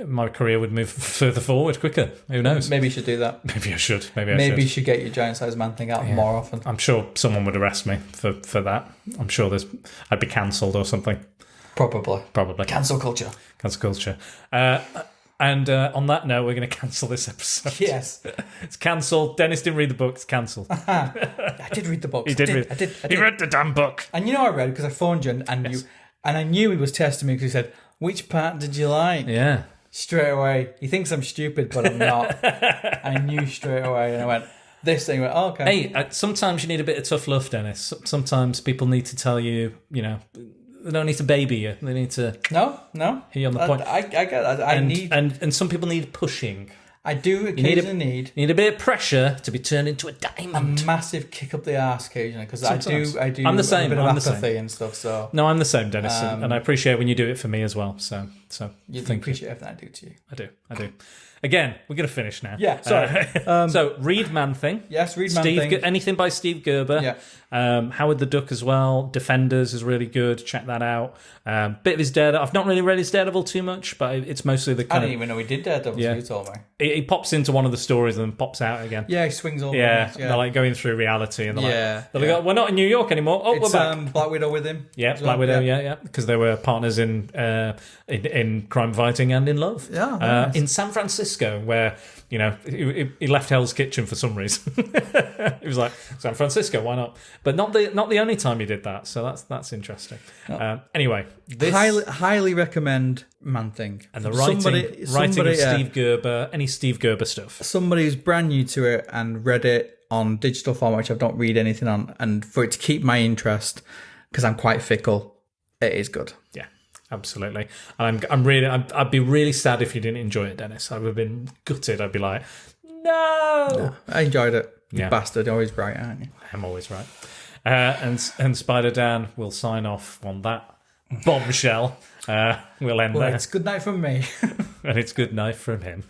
my career would move further forward quicker. Who knows? Maybe you should do that. Maybe I should. Maybe you should get your giant-sized man thing out more often. I'm sure someone would arrest me for that. I'm sure I'd be cancelled or something. Probably. Cancel culture. And on that note, we're going to cancel this episode. Yes. It's cancelled. Dennis didn't read the book. It's cancelled. I did read the book. He did read. He read the damn book. And I read because I phoned you and I knew he was testing me because he said, which part did you like? Yeah. Straight away. He thinks I'm stupid, but I'm not. I knew straight away. And I went, this thing. Went, oh, okay. Hey, sometimes you need a bit of tough love, Dennis. Sometimes people need to tell you, they don't need to baby you. They need to. No. Hear you on the point. I get that. I need. And some people need pushing. I do occasionally need a bit of pressure to be turned into a diamond. A massive kick up the arse occasionally because I do. I'm the same. A bit of apathy and stuff. So no, I'm the same, Dennis, and I appreciate when you do it for me as well. So you appreciate everything I do to you. I do. Again, we're going to finish now. Yeah, sorry. So, read Man Thing. Yes, read Man Thing. Anything by Steve Gerber. Yeah. Howard the Duck as well. Defenders is really good. Check that out. Bit of his Daredevil. I've not really read his Daredevil too much, but it's mostly the kind I didn't even know he did Daredevil, so you told me. He pops into one of the stories and then pops out again. Yeah, he swings all Yeah, they're like going through reality. And they're like, we're not in New York anymore. Oh, it's, we're back. Black Widow with him. Yeah, Black Widow, yeah. Because they were partners in crime fighting and in love. Yeah, nice. In San Francisco, where he left Hell's Kitchen for some reason. He was like, San Francisco, why not? But not the only time he did that. So that's interesting. No. Anyway, this highly recommend Man Thing and the writing of Steve Gerber, any Steve Gerber stuff. Somebody who's brand new to it and read it on digital format, which I've not read anything on, and for it to keep my interest because I'm quite fickle, it is good. Yeah. Absolutely. I'd be really sad if you didn't enjoy it, Dennis. I would have been gutted. I'd be like, no. I enjoyed it. You bastard. You're always right, aren't you? I'm always right. And Spider Dan will sign off on that bombshell. We'll end there. It's good night from me. And it's good night from him.